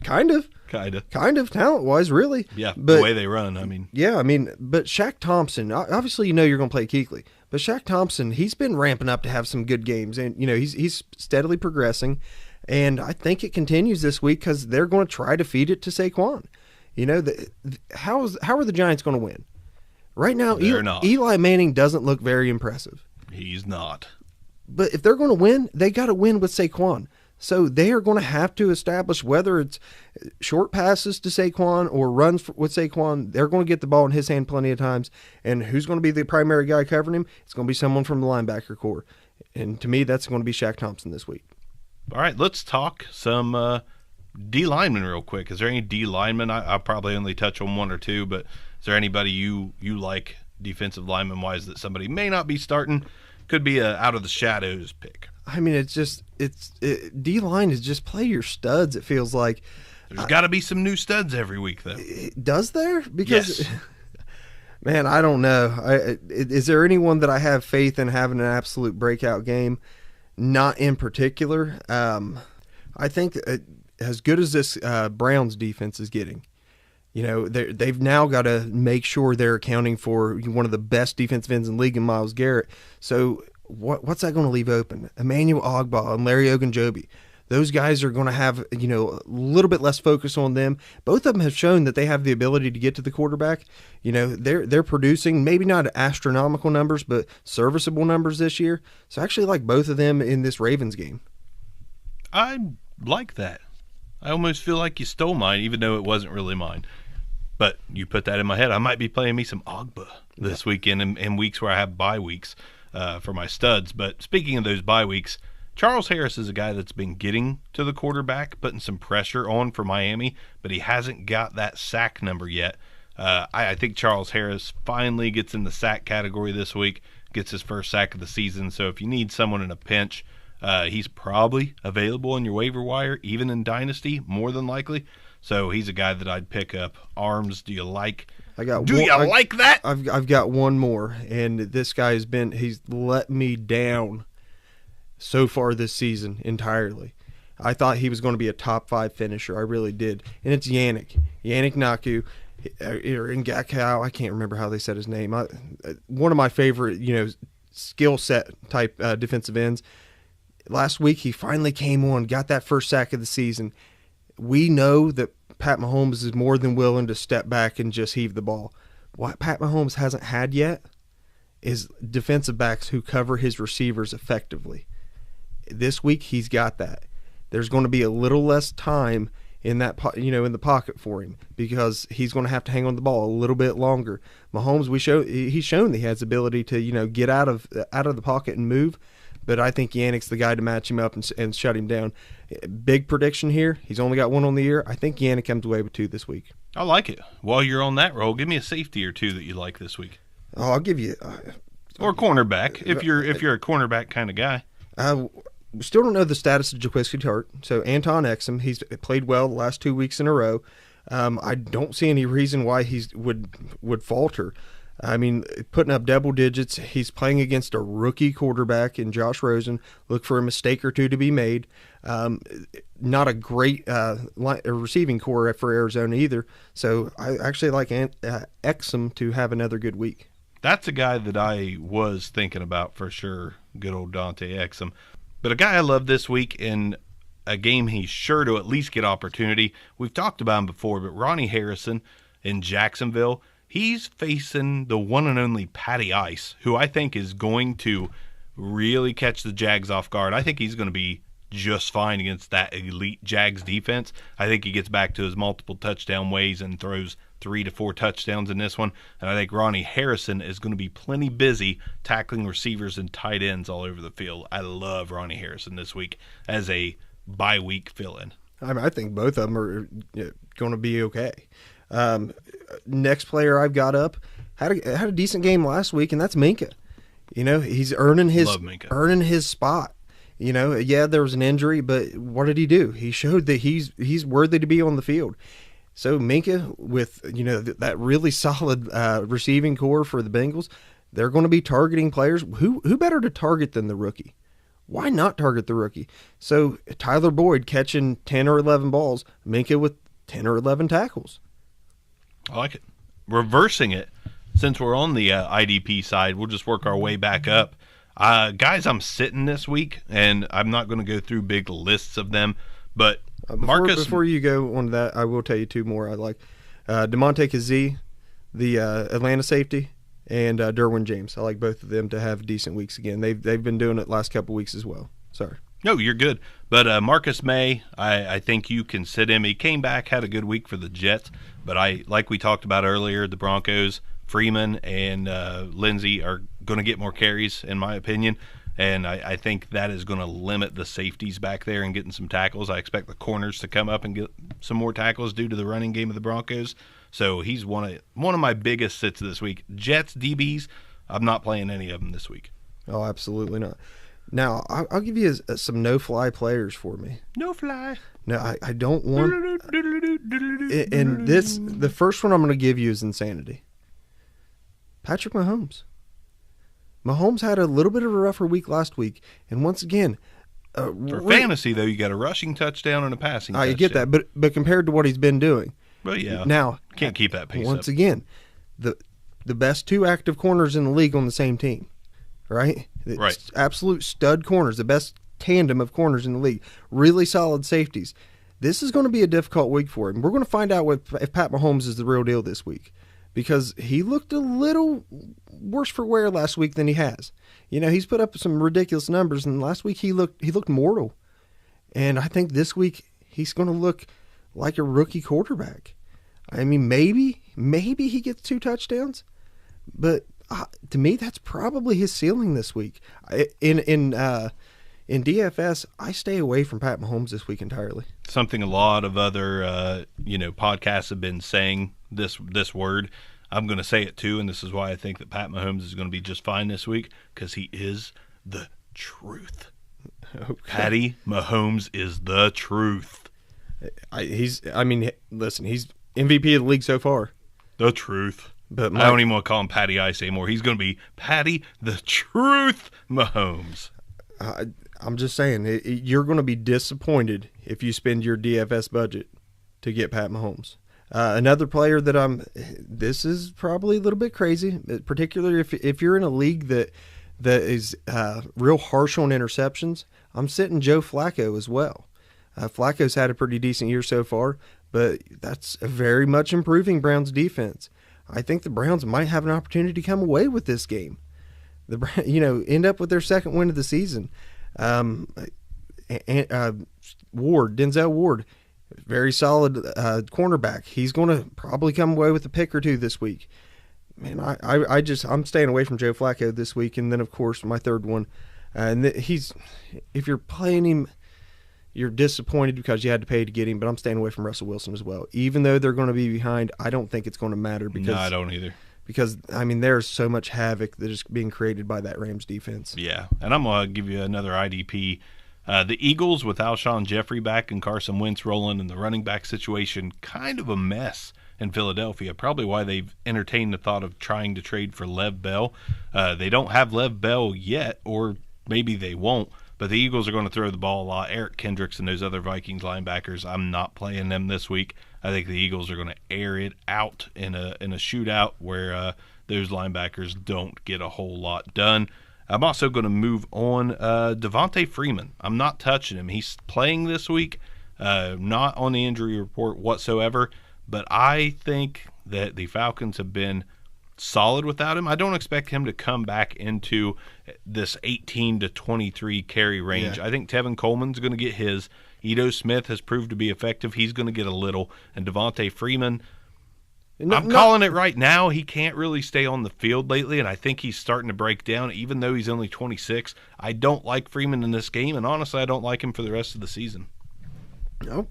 Kind of talent-wise, really. Yeah, but the way they run, I mean. Yeah, but Shaq Thompson, obviously you're going to play Kuechly, but Shaq Thompson, he's been ramping up to have some good games, and, he's steadily progressing, and I think it continues this week because they're going to try to feed it to Saquon. How are the Giants going to win? Right now, Eli Manning doesn't look very impressive. He's not. But if they're going to win, they got to win with Saquon. So they are going to have to establish whether it's short passes to Saquon or runs with Saquon. They're going to get the ball in his hand plenty of times. And who's going to be the primary guy covering him? It's going to be someone from the linebacker core. And to me, that's going to be Shaq Thompson this week. All right, let's talk some D linemen real quick. Is there any D linemen? I'll probably only touch on one or two, but is there anybody you like defensive lineman wise that somebody may not be starting? Could be a out of the shadows pick. I mean, D line is just play your studs. It feels like there's got to be some new studs every week, though. Does there? Because yes. Man, I don't know. Is there anyone that I have faith in having an absolute breakout game? Not in particular. I think as good as this Browns defense is getting, they've now got to make sure they're accounting for one of the best defensive ends in the league in Myles Garrett. So what's that going to leave open? Emmanuel Ogbah and Larry Ogunjobi. Those guys are going to have, a little bit less focus on them. Both of them have shown that they have the ability to get to the quarterback. They're producing maybe not astronomical numbers, but serviceable numbers this year. So I actually like both of them in this Ravens game. I like that. I almost feel like you stole mine, even though it wasn't really mine. But you put that in my head. I might be playing me some Ogbah this weekend in weeks where I have bye weeks for my studs. But speaking of those bye weeks, Charles Harris is a guy that's been getting to the quarterback, putting some pressure on for Miami, but he hasn't got that sack number yet. I think Charles Harris finally gets in the sack category this week, gets his first sack of the season. So if you need someone in a pinch, he's probably available in your waiver wire, even in Dynasty, more than likely. So he's a guy that I'd pick up. Arms, do you like? Like that? I've got one more, and this guy he's let me down so far this season entirely. I thought he was going to be a top 5 finisher. I really did. And it's Yannick Ngakoue, or Ngakoue. I can't remember how they said his name. One of my favorite, skill set type defensive ends. Last week he finally came on, got that first sack of the season. We know that Pat Mahomes is more than willing to step back and just heave the ball. What Pat Mahomes hasn't had yet is defensive backs who cover his receivers effectively. This week he's got that. There's going to be a little less time in that, in the pocket for him, because he's going to have to hang on the ball a little bit longer. Mahomes, he's shown that he has the ability to get out of the pocket and move, but I think Yannick's the guy to match him up and shut him down. Big prediction here. He's only got one on the year. I think Yannick comes away with 2 this week. I like it. While you're on that roll, give me a safety or 2 that you like this week. Oh, I'll give you or cornerback if you're a cornerback kind of guy. We still don't know the status of Jaquiski Tartt. So Anton Exum, he's played well the last 2 weeks in a row. I don't see any reason why he would falter. I mean, putting up double digits. He's playing against a rookie quarterback in Josh Rosen. Look for a mistake or two to be made. Not a great receiving core for Arizona either. So I actually like Exum to have another good week. That's a guy that I was thinking about for sure. Good old Dante Exum. But a guy I love this week in a game he's sure to at least get opportunity. We've talked about him before, but Ronnie Harrison in Jacksonville, he's facing the one and only Patty Ice, who I think is going to really catch the Jags off guard. I think he's going to be just fine against that elite Jags defense. I think he gets back to his multiple touchdown ways and throws 3 to 4 touchdowns in this one. And I think Ronnie Harrison is going to be plenty busy tackling receivers and tight ends all over the field. I love Ronnie Harrison this week as a bye-week fill-in. I think both of them are going to be okay. Next player I've got up had a decent game last week, and that's Minka. He's earning his spot. There was an injury, but what did he do? He showed that he's worthy to be on the field. So Minka, with that really solid receiving core for the Bengals, they're going to be targeting players. Who better to target than the rookie? Why not target the rookie? So Tyler Boyd catching 10 or 11 balls, Minka with 10 or 11 tackles. I like it. Reversing it, since we're on the IDP side, we'll just work our way back up. Guys, I'm sitting this week, and I'm not going to go through big lists of them, but Before you go on that, I will tell you 2 more I like. DeMonte Kazee, the Atlanta safety, and Derwin James. I like both of them to have decent weeks again. They've been doing it last couple weeks as well. Sorry. No, you're good. But Marcus May, I think you can sit him. He came back, had a good week for the Jets, but like we talked about earlier, the Broncos, Freeman and Lindsey are going to get more carries, in my opinion. And I think that is going to limit the safeties back there and getting some tackles. I expect the corners to come up and get some more tackles due to the running game of the Broncos. So he's one of my biggest sits this week. Jets, DBs, I'm not playing any of them this week. Oh, absolutely not. Now, I'll give you some no-fly players for me. No fly. No, I don't want... And the first one I'm going to give you is insanity. Patrick Mahomes. Mahomes had a little bit of a rougher week last week, and once again, for fantasy though, you got a rushing touchdown and a passing touchdown. I get that, but compared to what he's been doing, but yeah, now can't keep that pace. Once again, the best 2 active corners in the league on the same team, right? Right, absolute stud corners, the best tandem of corners in the league, really solid safeties. This is going to be a difficult week for him. We're going to find out if Pat Mahomes is the real deal this week, because he looked a little worse for wear last week than he has. You know, he's put up some ridiculous numbers, and last week he looked mortal. And I think this week he's going to look like a rookie quarterback. I mean, maybe he gets 2 touchdowns, but to me that's probably his ceiling this week. In DFS, I stay away from Pat Mahomes this week entirely. Something a lot of other podcasts have been saying this word. I'm going to say it too, and this is why I think that Pat Mahomes is going to be just fine this week, because he is the truth. Okay. Patty Mahomes is the truth. He's MVP of the league so far. The truth. But I don't even want to call him Patty Ice anymore. He's going to be Patty the Truth Mahomes. I'm just saying, you're going to be disappointed if you spend your DFS budget to get Pat Mahomes. Another player that this is probably a little bit crazy, particularly if you're in a league that is real harsh on interceptions. I'm sitting Joe Flacco as well. Flacco's had a pretty decent year so far, but that's a very much improving Browns defense. I think the Browns might have an opportunity to come away with this game. End up with their second win of the season. Denzel Ward, very solid cornerback. He's going to probably come away with a pick or 2 this week. Man, I'm staying away from Joe Flacco this week, and then of course my third one, if you're playing him, you're disappointed because you had to pay to get him. But I'm staying away from Russell Wilson as well, even though they're going to be behind. I don't think it's going to matter No, I don't either. Because, there's so much havoc that is being created by that Rams defense. Yeah, and I'm going to give you another IDP. The Eagles with Alshon Jeffrey back and Carson Wentz rolling in the running back situation, kind of a mess in Philadelphia. Probably why they've entertained the thought of trying to trade for Lev Bell. They don't have Lev Bell yet, or maybe they won't. But the Eagles are going to throw the ball a lot. Eric Kendricks and those other Vikings linebackers, I'm not playing them this week. I think the Eagles are going to air it out in a shootout where those linebackers don't get a whole lot done. I'm also going to move on Devontae Freeman. I'm not touching him. He's playing this week, not on the injury report whatsoever. But I think that the Falcons have been solid without him. I don't expect him to come back into this 18 to 23 carry range. Yeah. I think Tevin Coleman's going to get his. Ito Smith has proved to be effective. He's going to get a little. And Devontae Freeman, I'm calling it right now. He can't really stay on the field lately, and I think he's starting to break down, even though he's only 26. I don't like Freeman in this game, and honestly, I don't like him for the rest of the season. Oh,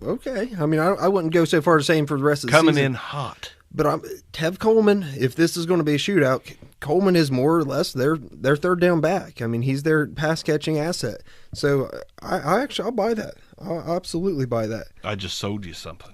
okay. I wouldn't go so far as saying for the rest of the season. Coming in hot. But Tev Coleman, if this is going to be a shootout, Coleman is more or less their third down back. He's their pass catching asset. So I'll buy that. I'll absolutely buy that. I just sold you something.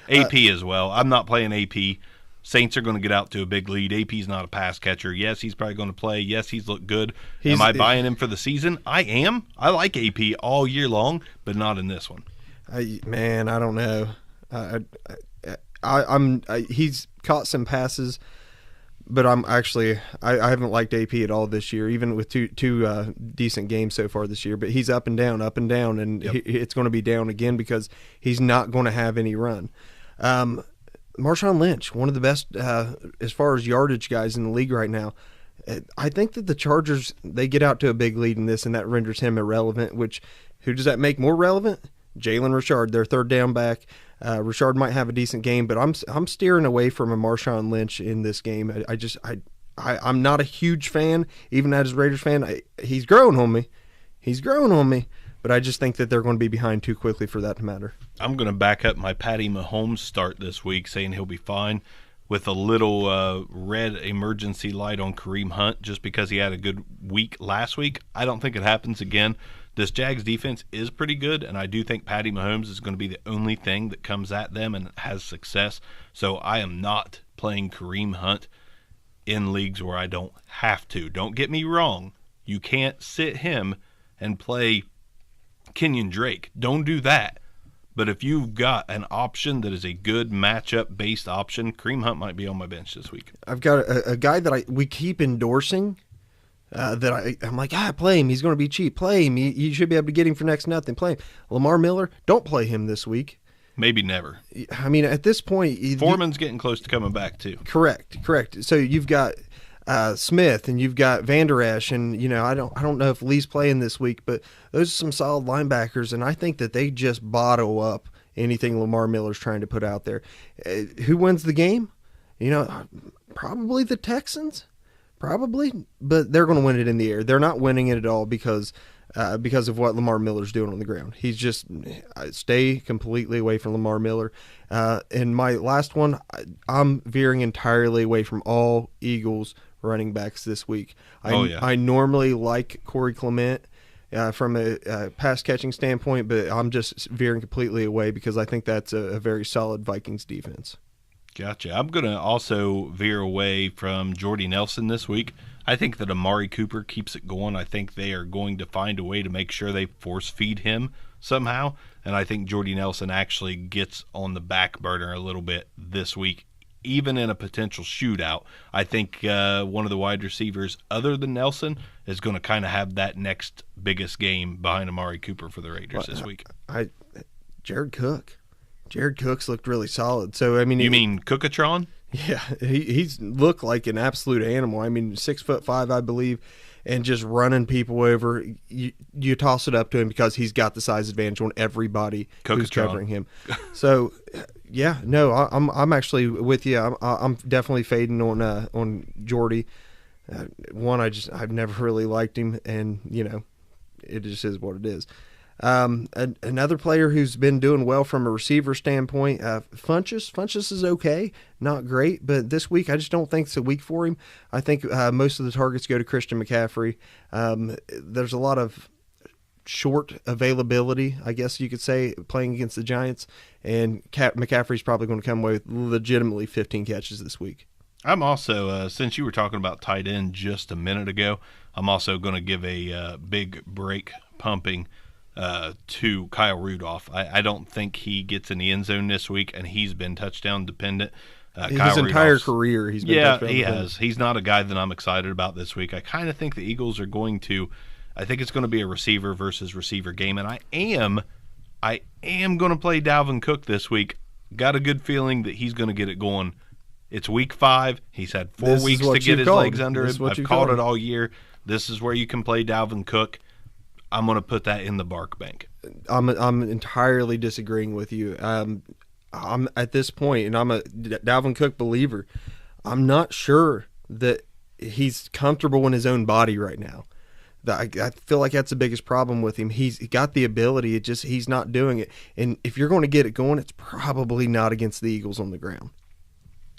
AP as well. I'm not playing AP. Saints are going to get out to a big lead. AP's not a pass catcher. Yes, he's probably going to play. Yes, he's looked good. Am I buying him for the season? I am. I like AP all year long, but not in this one. I don't know. He's caught some passes, but I haven't liked AP at all this year, even with two decent games so far this year. But he's up and down, and yep. It's going to be down again because he's not going to have any run. Marshawn Lynch, one of the best as far as yardage guys in the league right now. I think that the Chargers, they get out to a big lead in this, and that renders him irrelevant. Who does that make more relevant? Jalen Richard, their third down back. Richard might have a decent game, but I'm steering away from a Marshawn Lynch in this game. I'm not a huge fan, even as a Raiders fan. He's growing on me. But I just think that they're going to be behind too quickly for that to matter. I'm going to back up my Patty Mahomes start this week, saying he'll be fine with a little red emergency light on Kareem Hunt just because he had a good week last week. I don't think it happens again. This Jags defense is pretty good, and I do think Patty Mahomes is going to be the only thing that comes at them and has success. So I am not playing Kareem Hunt in leagues where I don't have to. Don't get me wrong. You can't sit him and play Kenyon Drake. Don't do that. But if you've got an option that is a good matchup-based option, Kareem Hunt might be on my bench this week. I've got a guy that we keep endorsing I'm like, play him. He's going to be cheap. Play him. You should be able to get him for next to nothing. Play him. Lamar Miller, don't play him this week. Maybe never. I mean, at this point... Foreman's getting close to coming back, too. Correct. So you've got Smith and you've got Van Der Esch, and I don't know if Lee's playing this week, but those are some solid linebackers, and I think that they just bottle up anything Lamar Miller's trying to put out there. Who wins the game? Probably the Texans. Probably, but they're going to win it in the air. They're not winning it at all because of what Lamar Miller's doing on the ground. He's just stay completely away from Lamar Miller. And my last one, I'm veering entirely away from all Eagles running backs this week. I normally like Corey Clement from a pass catching standpoint, but I'm just veering completely away because I think that's a very solid Vikings defense. Gotcha. I'm going to also veer away from Jordy Nelson this week. I think that Amari Cooper keeps it going. I think they are going to find a way to make sure they force feed him somehow. And I think Jordy Nelson actually gets on the back burner a little bit this week, even in a potential shootout. I think one of the wide receivers other than Nelson is going to kind of have that next biggest game behind Amari Cooper for the Raiders this week. Jared Cook's looked really solid. So I mean, you mean Cookatron? Yeah, he's looked like an absolute animal. I mean, 6'5", I believe, and just running people over. You toss it up to him because he's got the size advantage on everybody who's covering him. So, yeah, no, I'm actually with you. I'm definitely fading on Jordy. I've never really liked him, and it just is what it is. Another player who's been doing well from a receiver standpoint, Funchess is okay, not great, but this week I just don't think it's a week for him. I think most of the targets go to Christian McCaffrey. There's a lot of short availability, I guess you could say, playing against the Giants, and McCaffrey's probably going to come away with legitimately 15 catches this week. I'm also, since you were talking about tight end just a minute ago, I'm also going to give a big break pumping to Kyle Rudolph. I don't think he gets in the end zone this week, and he's been touchdown dependent. His entire career, he's been touchdown dependent. Yeah, he has. He's not a guy that I'm excited about this week. I kind of think the Eagles are going to. I think it's going to be a receiver versus receiver game, and I am going to play Dalvin Cook this week. Got a good feeling that he's going to get it going. It's week 5. He's had 4 weeks to get his legs under him. I've called it all year. This is where you can play Dalvin Cook. I'm going to put that in the bark bank. I'm entirely disagreeing with you. I'm at this point, and I'm a Dalvin Cook believer. I'm not sure that he's comfortable in his own body right now. I feel like that's the biggest problem with him. He got the ability, he's not doing it. And if you're going to get it going, it's probably not against the Eagles on the ground.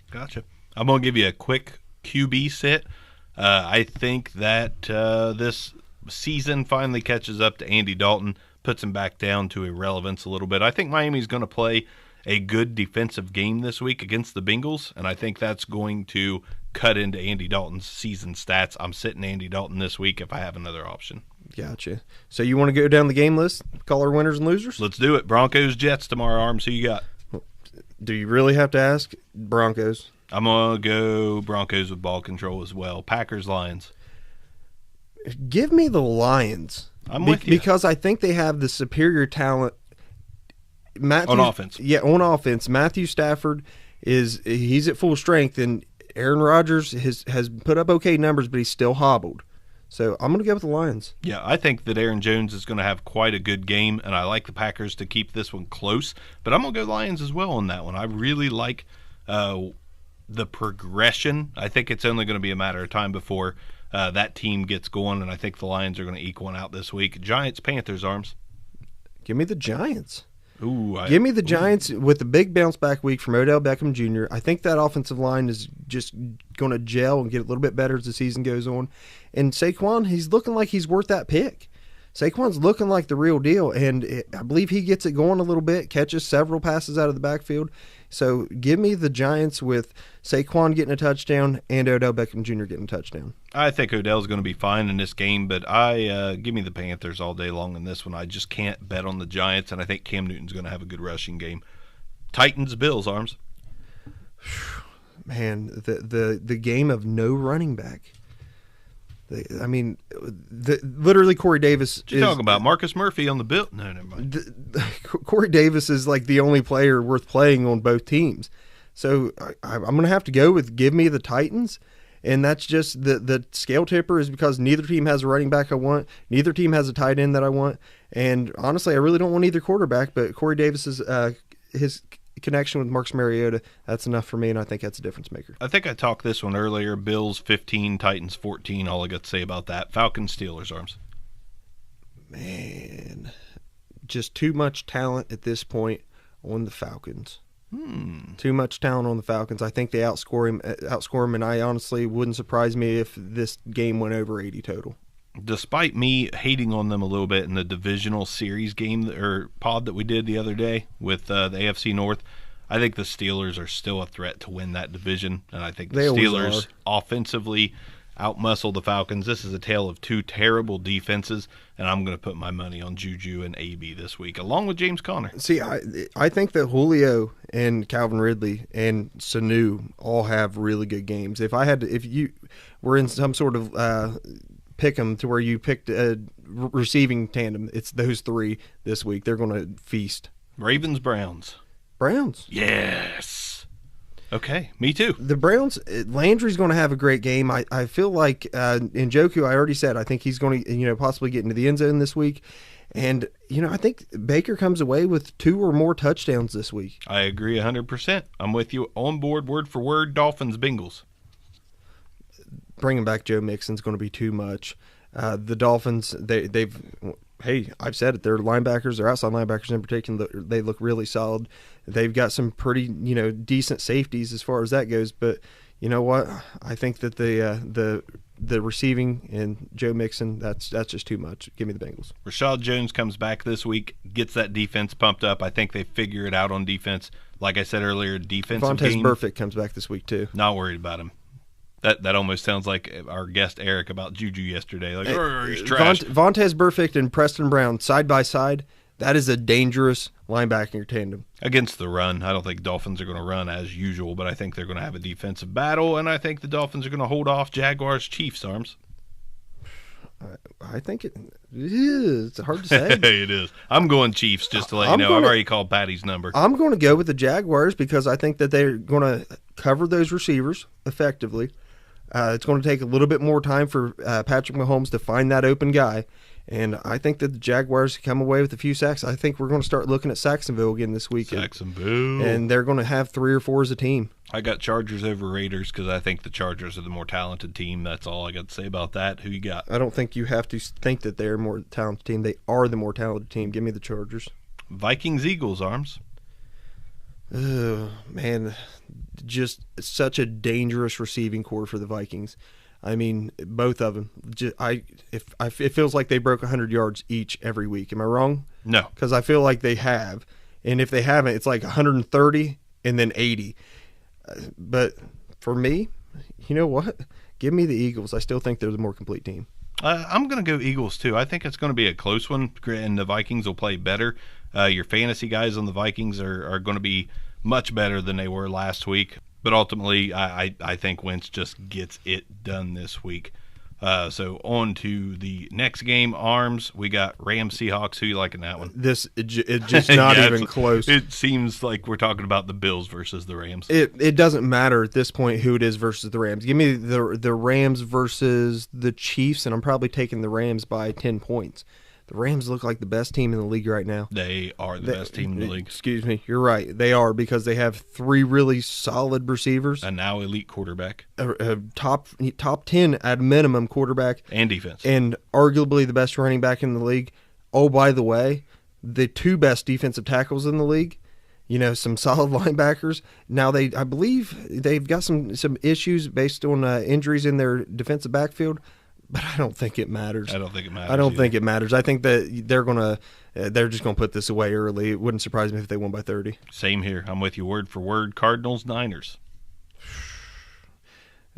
Gotcha. I'm going to give you a quick QB sit. I think that this season finally catches up to Andy Dalton, puts him back down to irrelevance a little bit. I think Miami's going to play a good defensive game this week against the Bengals, and I think that's going to cut into Andy Dalton's season stats. I'm sitting Andy Dalton this week if I have another option. Gotcha. So you want to go down the game list, call our winners and losers? Let's do it. Broncos, Jets tomorrow, Arms. Who you got? Do you really have to ask? Broncos. I'm going to go Broncos with ball control as well. Packers, Lions. Give me the Lions. I'm with you. Because I think they have the superior talent. On offense. Yeah, on offense. Matthew Stafford he's at full strength, and Aaron Rodgers has put up okay numbers, but he's still hobbled. So I'm going to go with the Lions. Yeah, I think that Aaron Jones is going to have quite a good game, and I like the Packers to keep this one close. But I'm going to go Lions as well on that one. I really like the progression, I think it's only going to be a matter of time before that team gets going, and I think the Lions are going to eke one out this week. Giants-Panthers, Arms. Give me the Giants. Give me the Giants with a big bounce-back week from Odell Beckham Jr. I think that offensive line is just going to gel and get a little bit better as the season goes on. And Saquon, he's looking like he's worth that pick. Saquon's looking like the real deal, and I believe he gets it going a little bit, catches several passes out of the backfield. So give me the Giants with Saquon getting a touchdown and Odell Beckham Jr. getting a touchdown. I think Odell's going to be fine in this game, but give me the Panthers all day long in this one. I just can't bet on the Giants, and I think Cam Newton's going to have a good rushing game. Titans-Bills, Arms. Man, the game of no running back. Literally Corey Davis. What you talking about? Marcus Murphy on the bill? No, never mind. Corey Davis is like the only player worth playing on both teams. So I'm going to have to go with give me the Titans. And that's just the scale tipper is because neither team has a running back I want. Neither team has a tight end that I want. And honestly, I really don't want either quarterback, but Corey Davis's his connection with Marcus Mariota, that's enough for me, and I think that's a difference maker. I think I talked this one earlier. Bills 15, Titans 14. All I got to say about that. Falcons-Steelers, Arms. Man, just too much talent at this point on the Falcons. Too much talent on the Falcons. I think they outscore him, and I honestly wouldn't surprise me if this game went over 80 total. Despite me hating on them a little bit in the divisional series game or pod that we did the other day with the AFC North, I think the Steelers are still a threat to win that division, and I think the Steelers offensively outmuscle the Falcons. This is a tale of two terrible defenses, and I'm going to put my money on Juju and AB this week, along with James Conner. See, I think that Julio and Calvin Ridley and Sanu all have really good games. If you were in some sort of pick them to where you picked a receiving tandem, it's those three this week. They're going to feast. Ravens-Browns. Browns. Yes. Okay, me too. The Browns, Landry's going to have a great game. I feel like Njoku, I already said, I think he's going to possibly get into the end zone this week. And, I think Baker comes away with 2 or more touchdowns this week. I agree 100%. I'm with you on board, word for word, Dolphins-Bengals. Bringing back Joe Mixon's going to be too much. The Dolphins, I've said it. Their linebackers, their outside linebackers in particular, they look really solid. They've got some pretty, decent safeties as far as that goes. But you know what? I think that the receiving and Joe Mixon, that's just too much. Give me the Bengals. Rashad Jones comes back this week, gets that defense pumped up. I think they figure it out on defense. Like I said earlier, defensive game. Vontaze Burfict comes back this week too. Not worried about him. That almost sounds like our guest Eric about Juju yesterday. Like, he's trash. Vontaze Burfict and Preston Brown side by side. That is a dangerous linebacking tandem. Against the run, I don't think Dolphins are going to run as usual, but I think they're going to have a defensive battle, and I think the Dolphins are going to hold off Jaguars-Chiefs, Arms. I think it is. It's hard to say. It is. I'm going Chiefs just to let you know. I've already called Patty's number. I'm going to go with the Jaguars because I think that they're going to cover those receivers effectively. It's going to take a little bit more time for Patrick Mahomes to find that open guy. And I think that the Jaguars come away with a few sacks. I think we're going to start looking at Saxonville again this weekend. Saxonville. And they're going to have 3 or 4 as a team. I got Chargers over Raiders because I think the Chargers are the more talented team. That's all I got to say about that. Who you got? I don't think you have to think that they're a more talented team. They are the more talented team. Give me the Chargers. Vikings-Eagles, Arms. Oh, man. Just such a dangerous receiving core for the Vikings. I mean, both of them. It feels like they broke 100 yards each every week. Am I wrong? No. Because I feel like they have. And if they haven't, it's like 130 and then 80. But for me, you know what? Give me the Eagles. I still think they're the more complete team. I'm going to go Eagles, too. I think it's going to be a close one, and the Vikings will play better. Your fantasy guys on the Vikings are going to be much better than they were last week. But ultimately, I think Wentz just gets it done this week. So on to the next game, Arms. We got Rams-Seahawks. Who you liking that one? It's just not even close. It seems like we're talking about the Bills versus the Rams. It doesn't matter at this point who it is versus the Rams. Give me the Rams versus the Chiefs, and I'm probably taking the Rams by 10 points. The Rams look like the best team in the league right now. They are the best team in the league. Excuse me, you're right. They are, because they have 3 really solid receivers. And now elite quarterback. A top 10 at minimum quarterback. And defense. And arguably the best running back in the league. Oh, by the way, the 2 best defensive tackles in the league. Some solid linebackers. Now I believe they've got some issues based on injuries in their defensive backfield, but I don't think it matters. I don't think it matters. I think that they're just gonna put this away early. It wouldn't surprise me if they won by 30. Same here. I'm with you word for word. Cardinals, Niners.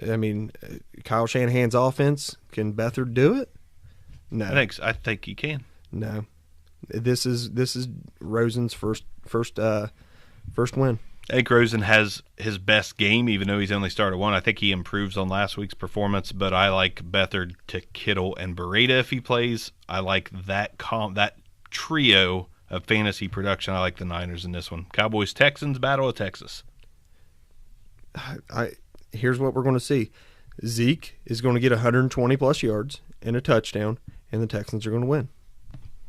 I mean, Kyle Shanahan's offense, can Beathard do it? No, I think he can. No, this is Rosen's first win. I think Rosen has his best game, even though he's only started 1. I think he improves on last week's performance, but I like Beathard to Kittle and Beretta if he plays. I like that trio of fantasy production. I like the Niners in this one. Cowboys, Texans, Battle of Texas. Here's what we're going to see. Zeke is going to get 120-plus yards and a touchdown, and the Texans are going to win.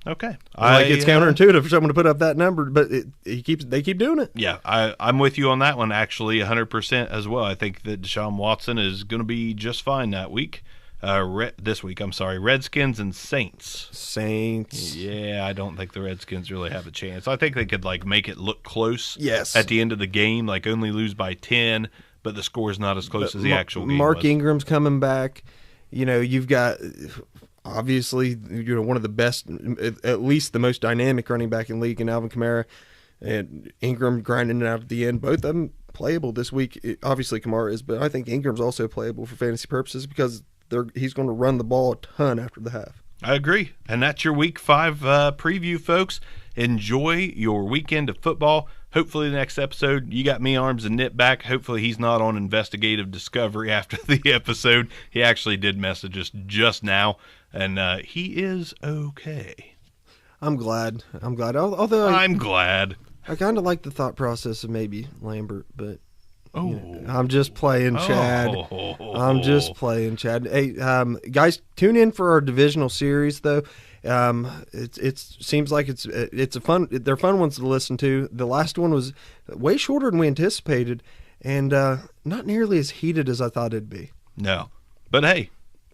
Okay, it's counterintuitive for someone to put up that number, but they keep doing it. Yeah, I'm with you on that one. Actually, 100% as well. I think that Deshaun Watson is going to be just fine that week. This week, I'm sorry. Redskins and Saints. Saints. Yeah, I don't think the Redskins really have a chance. I think they could make it look close. Yes. At the end of the game, only lose by 10, but the score's not as close as the actual game. Mark Ingram's coming back. You've got. Obviously, one of the best, at least the most dynamic running back in the league in Alvin Kamara, and Ingram grinding it out at the end. Both of them playable this week. Obviously, Kamara is, but I think Ingram's also playable for fantasy purposes because he's going to run the ball a ton after the half. I agree. And that's your Week 5 preview, folks. Enjoy your weekend of football. Hopefully the next episode, you got me, Arms, and Nip back. Hopefully he's not on investigative discovery after the episode. He actually did message us just now, and he is okay. I'm glad. Although I'm glad. I kind of like the thought process of maybe Lambert, but I'm just playing, Chad. I'm just playing, Chad. Hey, guys, tune in for our divisional series, though. It seems like they're fun ones to listen to. The last one was way shorter than we anticipated, and not nearly as heated as I thought it'd be. No, but hey,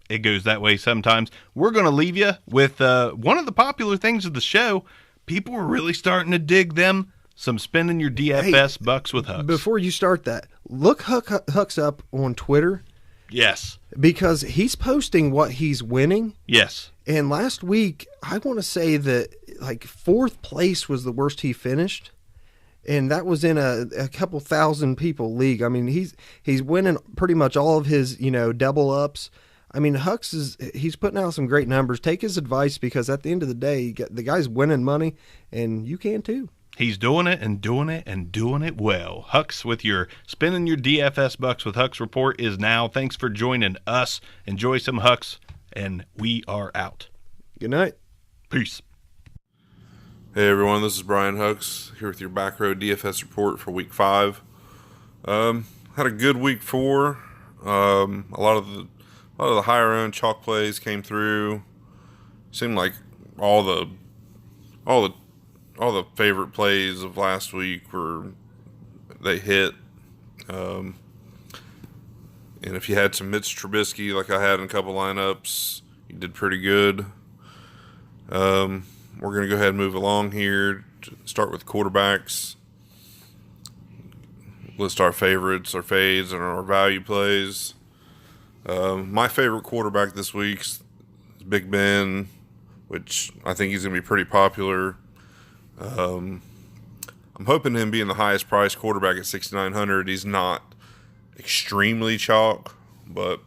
it goes that way sometimes. We're going to leave you with one of the popular things of the show. People are really starting to dig them. Some spending your DFS bucks with Hux. Before you start that, look Hux up on Twitter. Yes. Because he's posting what he's winning. Yes. And last week, I want to say that 4th place was the worst he finished. And that was in a couple thousand people league. I mean, he's winning pretty much all of his, double ups. I mean, Hux he's putting out some great numbers. Take his advice, because at the end of the day, the guy's winning money, and you can too. He's doing it and doing it and doing it well. Hux with your spending your DFS bucks with Hux report is now. Thanks for joining us. Enjoy some Hux, and we are out. Good night. Peace. Hey everyone, this is Brian Hux here with your back row DFS report for week 5. Had a good week 4. A lot of the higher owned chalk plays came through. Seemed like all the favorite plays of last week they hit. And if you had some Mitch Trubisky like I had in a couple lineups, you did pretty good. We're going to go ahead and move along here to start with quarterbacks. List our favorites, our fades, and our value plays. My favorite quarterback this week is Big Ben, which I think he's going to be pretty popular. I'm hoping him being the highest priced quarterback at $6,900. He's not extremely chalk, but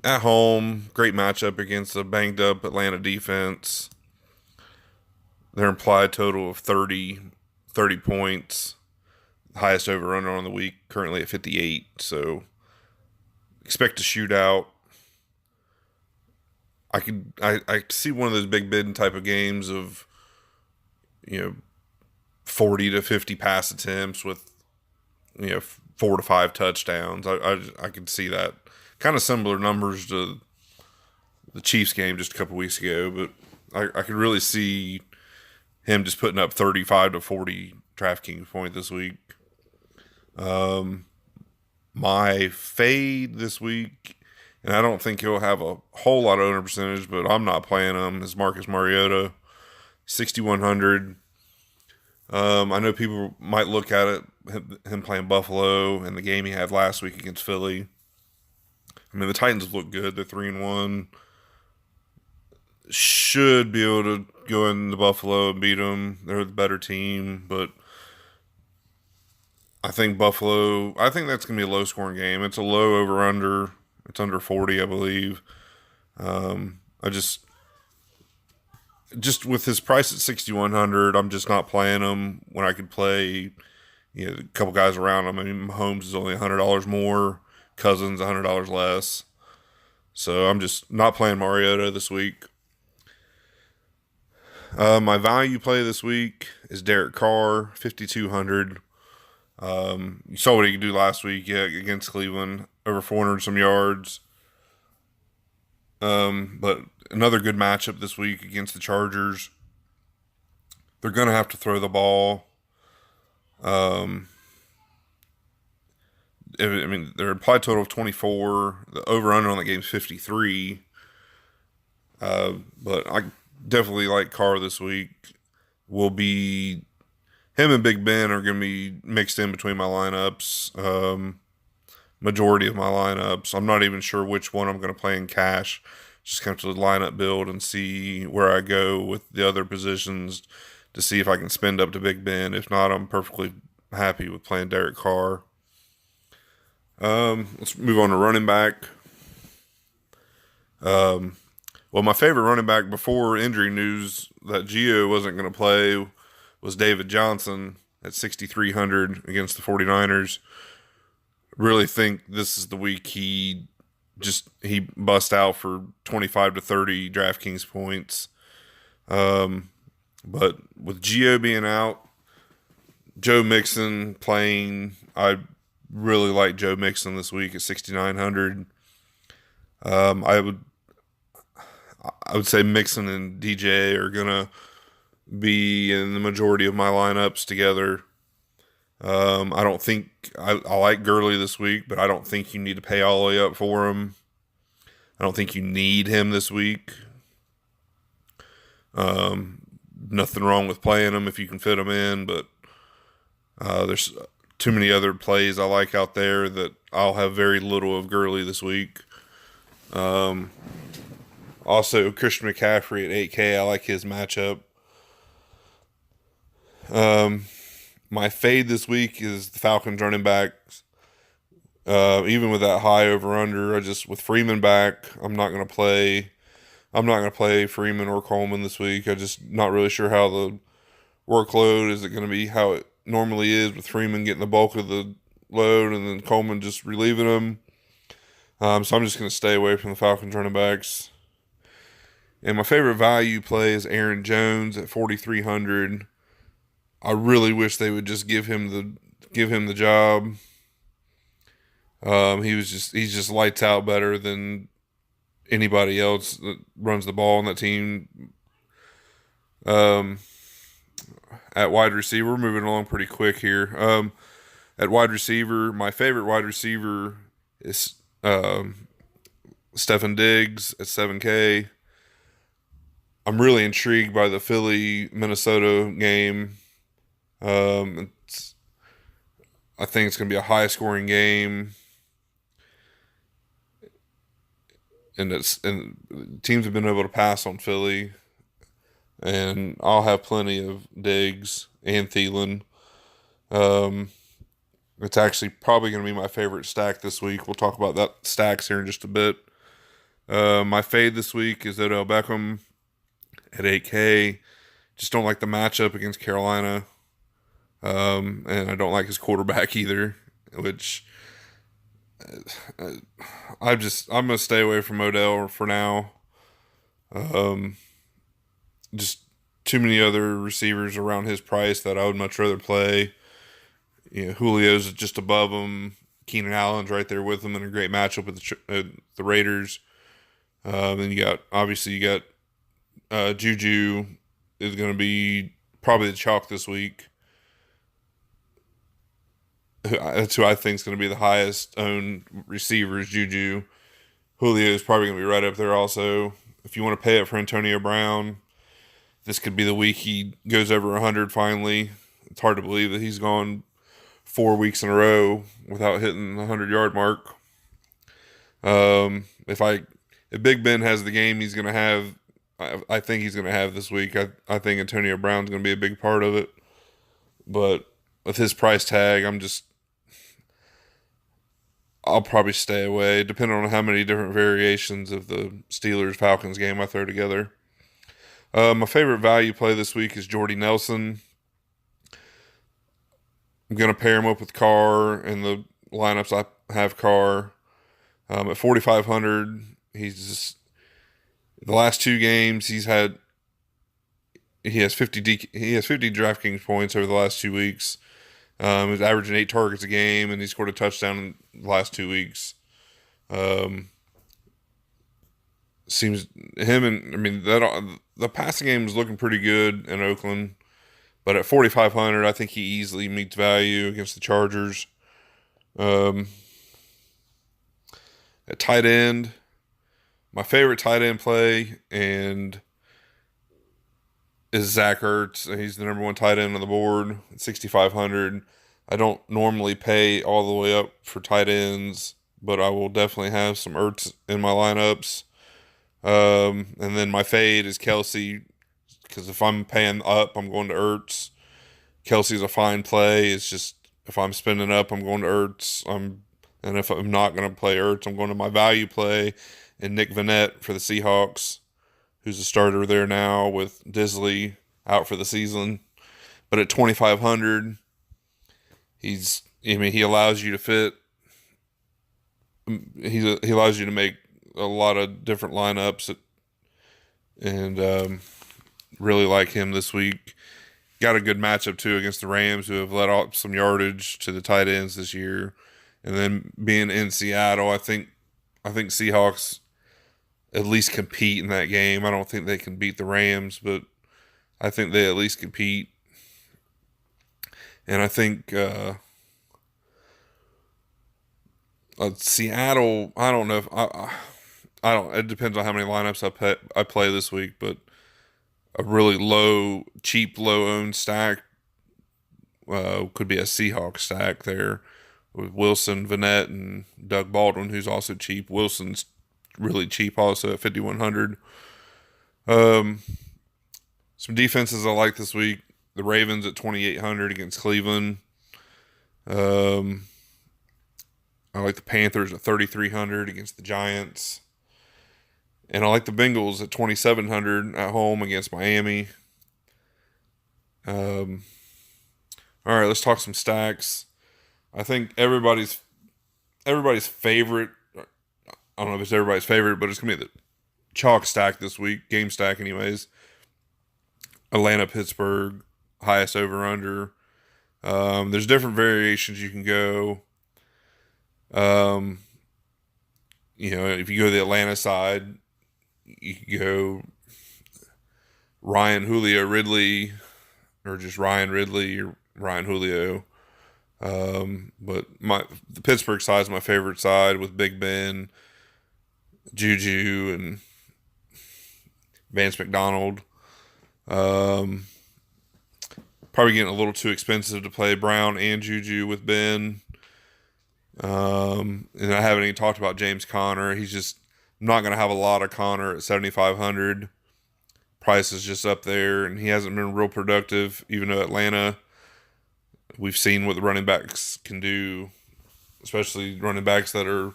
at home, great matchup against a banged up Atlanta defense. Their implied total of 30 points. Highest over-under on the week, currently at 58. So expect a shootout. I could see one of those Big Ben type of games of 40 to 50 pass attempts with 4 to 5 touchdowns. I could see that. Kind of similar numbers to the Chiefs game just a couple weeks ago, but I could really see him just putting up 35 to 40 DraftKings point this week. My fade this week, and I don't think he'll have a whole lot of owner percentage, but I'm not playing him, is Marcus Mariota, 6,100. I know people might look at it, him playing Buffalo and the game he had last week against Philly. I mean, the Titans look good. They're 3-1. Should be able to go into Buffalo and beat them. They're the better team, but I think that's going to be a low-scoring game. It's a low over-under. It's under 40, I believe. Just with his price at 6,100, I'm just not playing him when I could play, a couple guys around him. I mean, Mahomes is only $100 more, Cousins $100 less. So I'm just not playing Mariota this week. My value play this week is Derek Carr, 5,200. You saw what he could do last week, against Cleveland, over 400 some yards. But another good matchup this week against the Chargers. They're going to have to throw the ball. Their implied total of 24. The over-under on the game is 53. But I definitely like Carr this week. Him and Big Ben are going to be mixed in between my lineups. Majority of my lineups. I'm not even sure which one I'm going to play in cash. Just kind of lineup build and see where I go with the other positions to see if I can spend up to Big Ben. If not, I'm perfectly happy with playing Derek Carr. Let's move on to running back. Well, my favorite running back before injury news that Gio wasn't going to play was David Johnson at 6,300 against the 49ers. Really think this is the week he bust out for 25 to 30 DraftKings points. But with Gio being out, Joe Mixon playing, I really like Joe Mixon this week at 6,900. I would say Mixon and DJ are gonna be in the majority of my lineups together. I don't think I like Gurley this week, but I don't think you need to pay all the way up for him. I don't think you need him this week. Nothing wrong with playing him if you can fit him in, but there's too many other plays I like out there that I'll have very little of Gurley this week. Also, Christian McCaffrey at 8K, I like his matchup. My fade this week is the Falcons running backs. Even with that high over under, with Freeman back, I'm not going to play Freeman or Coleman this week. I'm just not really sure how the workload is. It going to be how it normally is with Freeman getting the bulk of the load and then Coleman just relieving him. So I'm just going to stay away from the Falcons running backs. And my favorite value play is Aaron Jones at 4,300. I really wish they would just give him the job. He's just lights out better than anybody else that runs the ball on that team. At wide receiver, we're moving along pretty quick here. At wide receiver, my favorite wide receiver is Stefon Diggs at 7K. I'm really intrigued by the Philly-Minnesota game. I think it's going to be a high-scoring game. And teams have been able to pass on Philly. And I'll have plenty of Diggs and Thielen. It's actually probably going to be my favorite stack this week. We'll talk about that stacks here in just a bit. My fade this week is Odell Beckham at 8K. Just don't like the matchup against Carolina. And I don't like his quarterback either, which I'm going to stay away from Odell for now. Just too many other receivers around his price that I would much rather play. Julio's just above him. Keenan Allen's right there with him in a great matchup with the Raiders. Then you got Juju is going to be probably the chalk this week. That's who I think is going to be the highest owned receiver is Juju. Julio is probably going to be right up there also. If you want to pay up for Antonio Brown, this could be the week he goes over 100 finally. It's hard to believe that he's gone 4 weeks in a row without hitting the 100-yard mark. If Big Ben has the game he's going to have, I think he's going to have this week. I think Antonio Brown's going to be a big part of it. But with his price tag, I'll probably stay away, depending on how many different variations of the Steelers-Falcons game I throw together. My favorite value play this week is Jordy Nelson. I'm going to pair him up with Carr in the lineups I have Carr. At 4,500, he's just the last 2 games he has 50 DraftKings points over the last 2 weeks. He's averaging 8 targets a game, and he scored a touchdown in the last 2 weeks. Seems him and the passing game is looking pretty good in Oakland, but at 4,500, I think he easily meets value against the Chargers. At tight end, my favorite tight end play is Zach Ertz. He's the number 1 tight end on the board at 6,500. I don't normally pay all the way up for tight ends, but I will definitely have some Ertz in my lineups. And then my fade is Kelsey, because if I'm paying up, I'm going to Ertz. Kelsey's a fine play. It's just if I'm spending up, I'm going to Ertz. And if I'm not going to play Ertz, I'm going to my value play and Nick Vannett for the Seahawks, who's a starter there now with Disley out for the season. But at 2,500, he allows you to fit. He allows you to make a lot of different lineups, and really like him this week. Got a good matchup too against the Rams, who have let off some yardage to the tight ends this year. And then being in Seattle, I think Seahawks at least compete in that game. I don't think they can beat the Rams, but I think they at least compete. And I think Seattle, I don't know if I don't. It depends on how many lineups I play this week, but a really cheap, low-owned stack could be a Seahawks stack there with Wilson, Vannett, and Doug Baldwin, who's also cheap. Wilson's really cheap also at 5,100. Some defenses I like this week. The Ravens at 2,800 against Cleveland. I like the Panthers at 3,300 against the Giants. And I like the Bengals at 2,700 at home against Miami. All right, let's talk some stacks. I think everybody's favorite, I don't know if it's everybody's favorite, but it's going to be the chalk stack this week, game stack anyways. Atlanta, Pittsburgh, highest over-under. There's different variations you can go. If you go to the Atlanta side, you can go Ryan, Julio, Ridley, or just Ryan Ridley or Ryan Julio. But the Pittsburgh side is my favorite side with Big Ben, Juju, and Vance McDonald. Probably getting a little too expensive to play Brown and Juju with Ben. And I haven't even talked about James Conner. I'm not going to have a lot of Conner at 7,500. Price is just up there, and he hasn't been real productive, even though Atlanta, we've seen what the running backs can do, especially running backs that are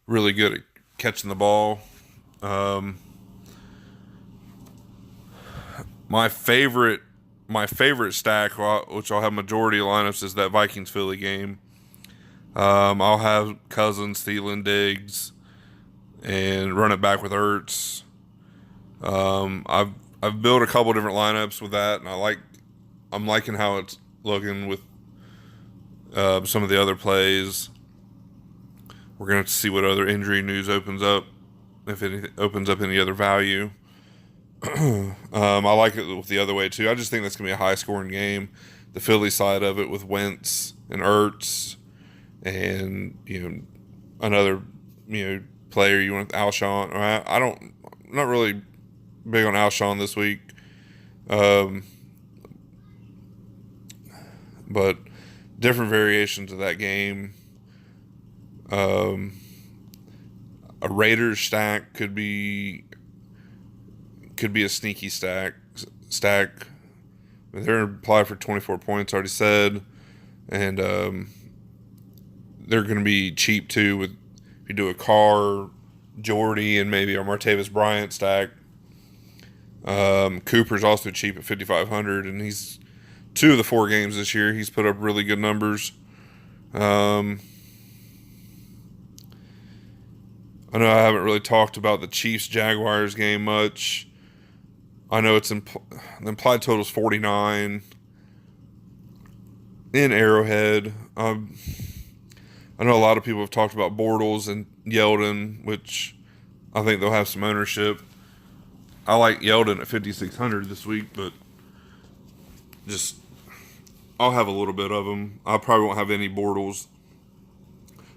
really good at catching the ball. My favorite stack, which I'll have majority of lineups, is that Vikings-Philly game. I'll have Cousins, Thielen, Diggs, and run it back with Ertz. I've built a couple different lineups with that, and I'm liking how it's looking with some of the other plays. We're going to see what other injury news opens up if it opens up any other value. I like it with the other way too. I just think that's going to be a high scoring game. The Philly side of it with Wentz and Ertz and, another, player you want, Alshon. I'm not really big on Alshon this week. But different variations of that game. A Raiders stack could be a sneaky stack. They're applied for 24 points, already said, and they're going to be cheap too. With if you do a Carr, Jordy, and maybe a Martavis Bryant stack. Cooper's also cheap at 5,500, and he's 2 of the 4 games this year. He's put up really good numbers. I know I haven't really talked about the Chiefs-Jaguars game much. I know it's the implied total is 49 in Arrowhead. I know a lot of people have talked about Bortles and Yeldon, which I think they'll have some ownership. I like Yeldon at 5,600 this week, but I'll have a little bit of him. I probably won't have any Bortles.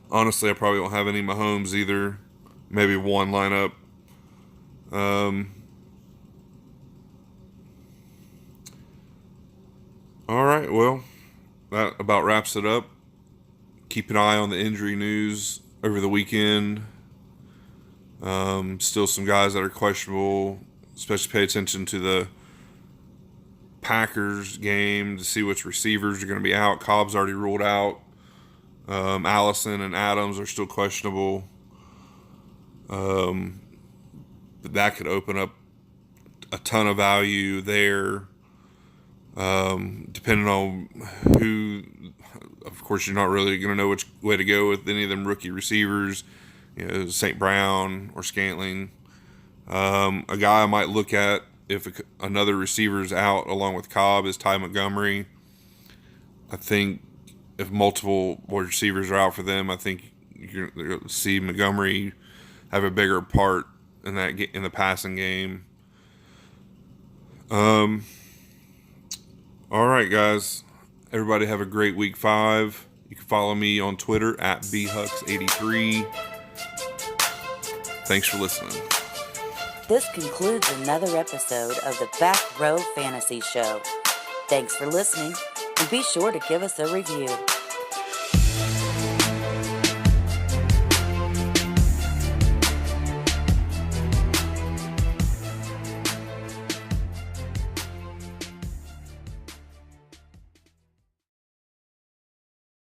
Honestly, I probably won't have any Mahomes either. Maybe one lineup. All right, well, that about wraps it up. Keep an eye on the injury news over the weekend. Still some guys that are questionable, especially pay attention to the Packers game to see which receivers are going to be out. Cobb's already ruled out. Allison and Adams are still questionable. But that could open up a ton of value there. Depending on who, of course, you're not really going to know which way to go with any of them rookie receivers, St. Brown or Scantling. A guy I might look at if another receiver's out along with Cobb is Ty Montgomery. I think if multiple receivers are out for them, I think you're going to see Montgomery have a bigger part in the passing game. All right, guys. Everybody have a great week 5. You can follow me on Twitter at bhux83. Thanks for listening. This concludes another episode of the Back Row Fantasy Show. Thanks for listening, and be sure to give us a review.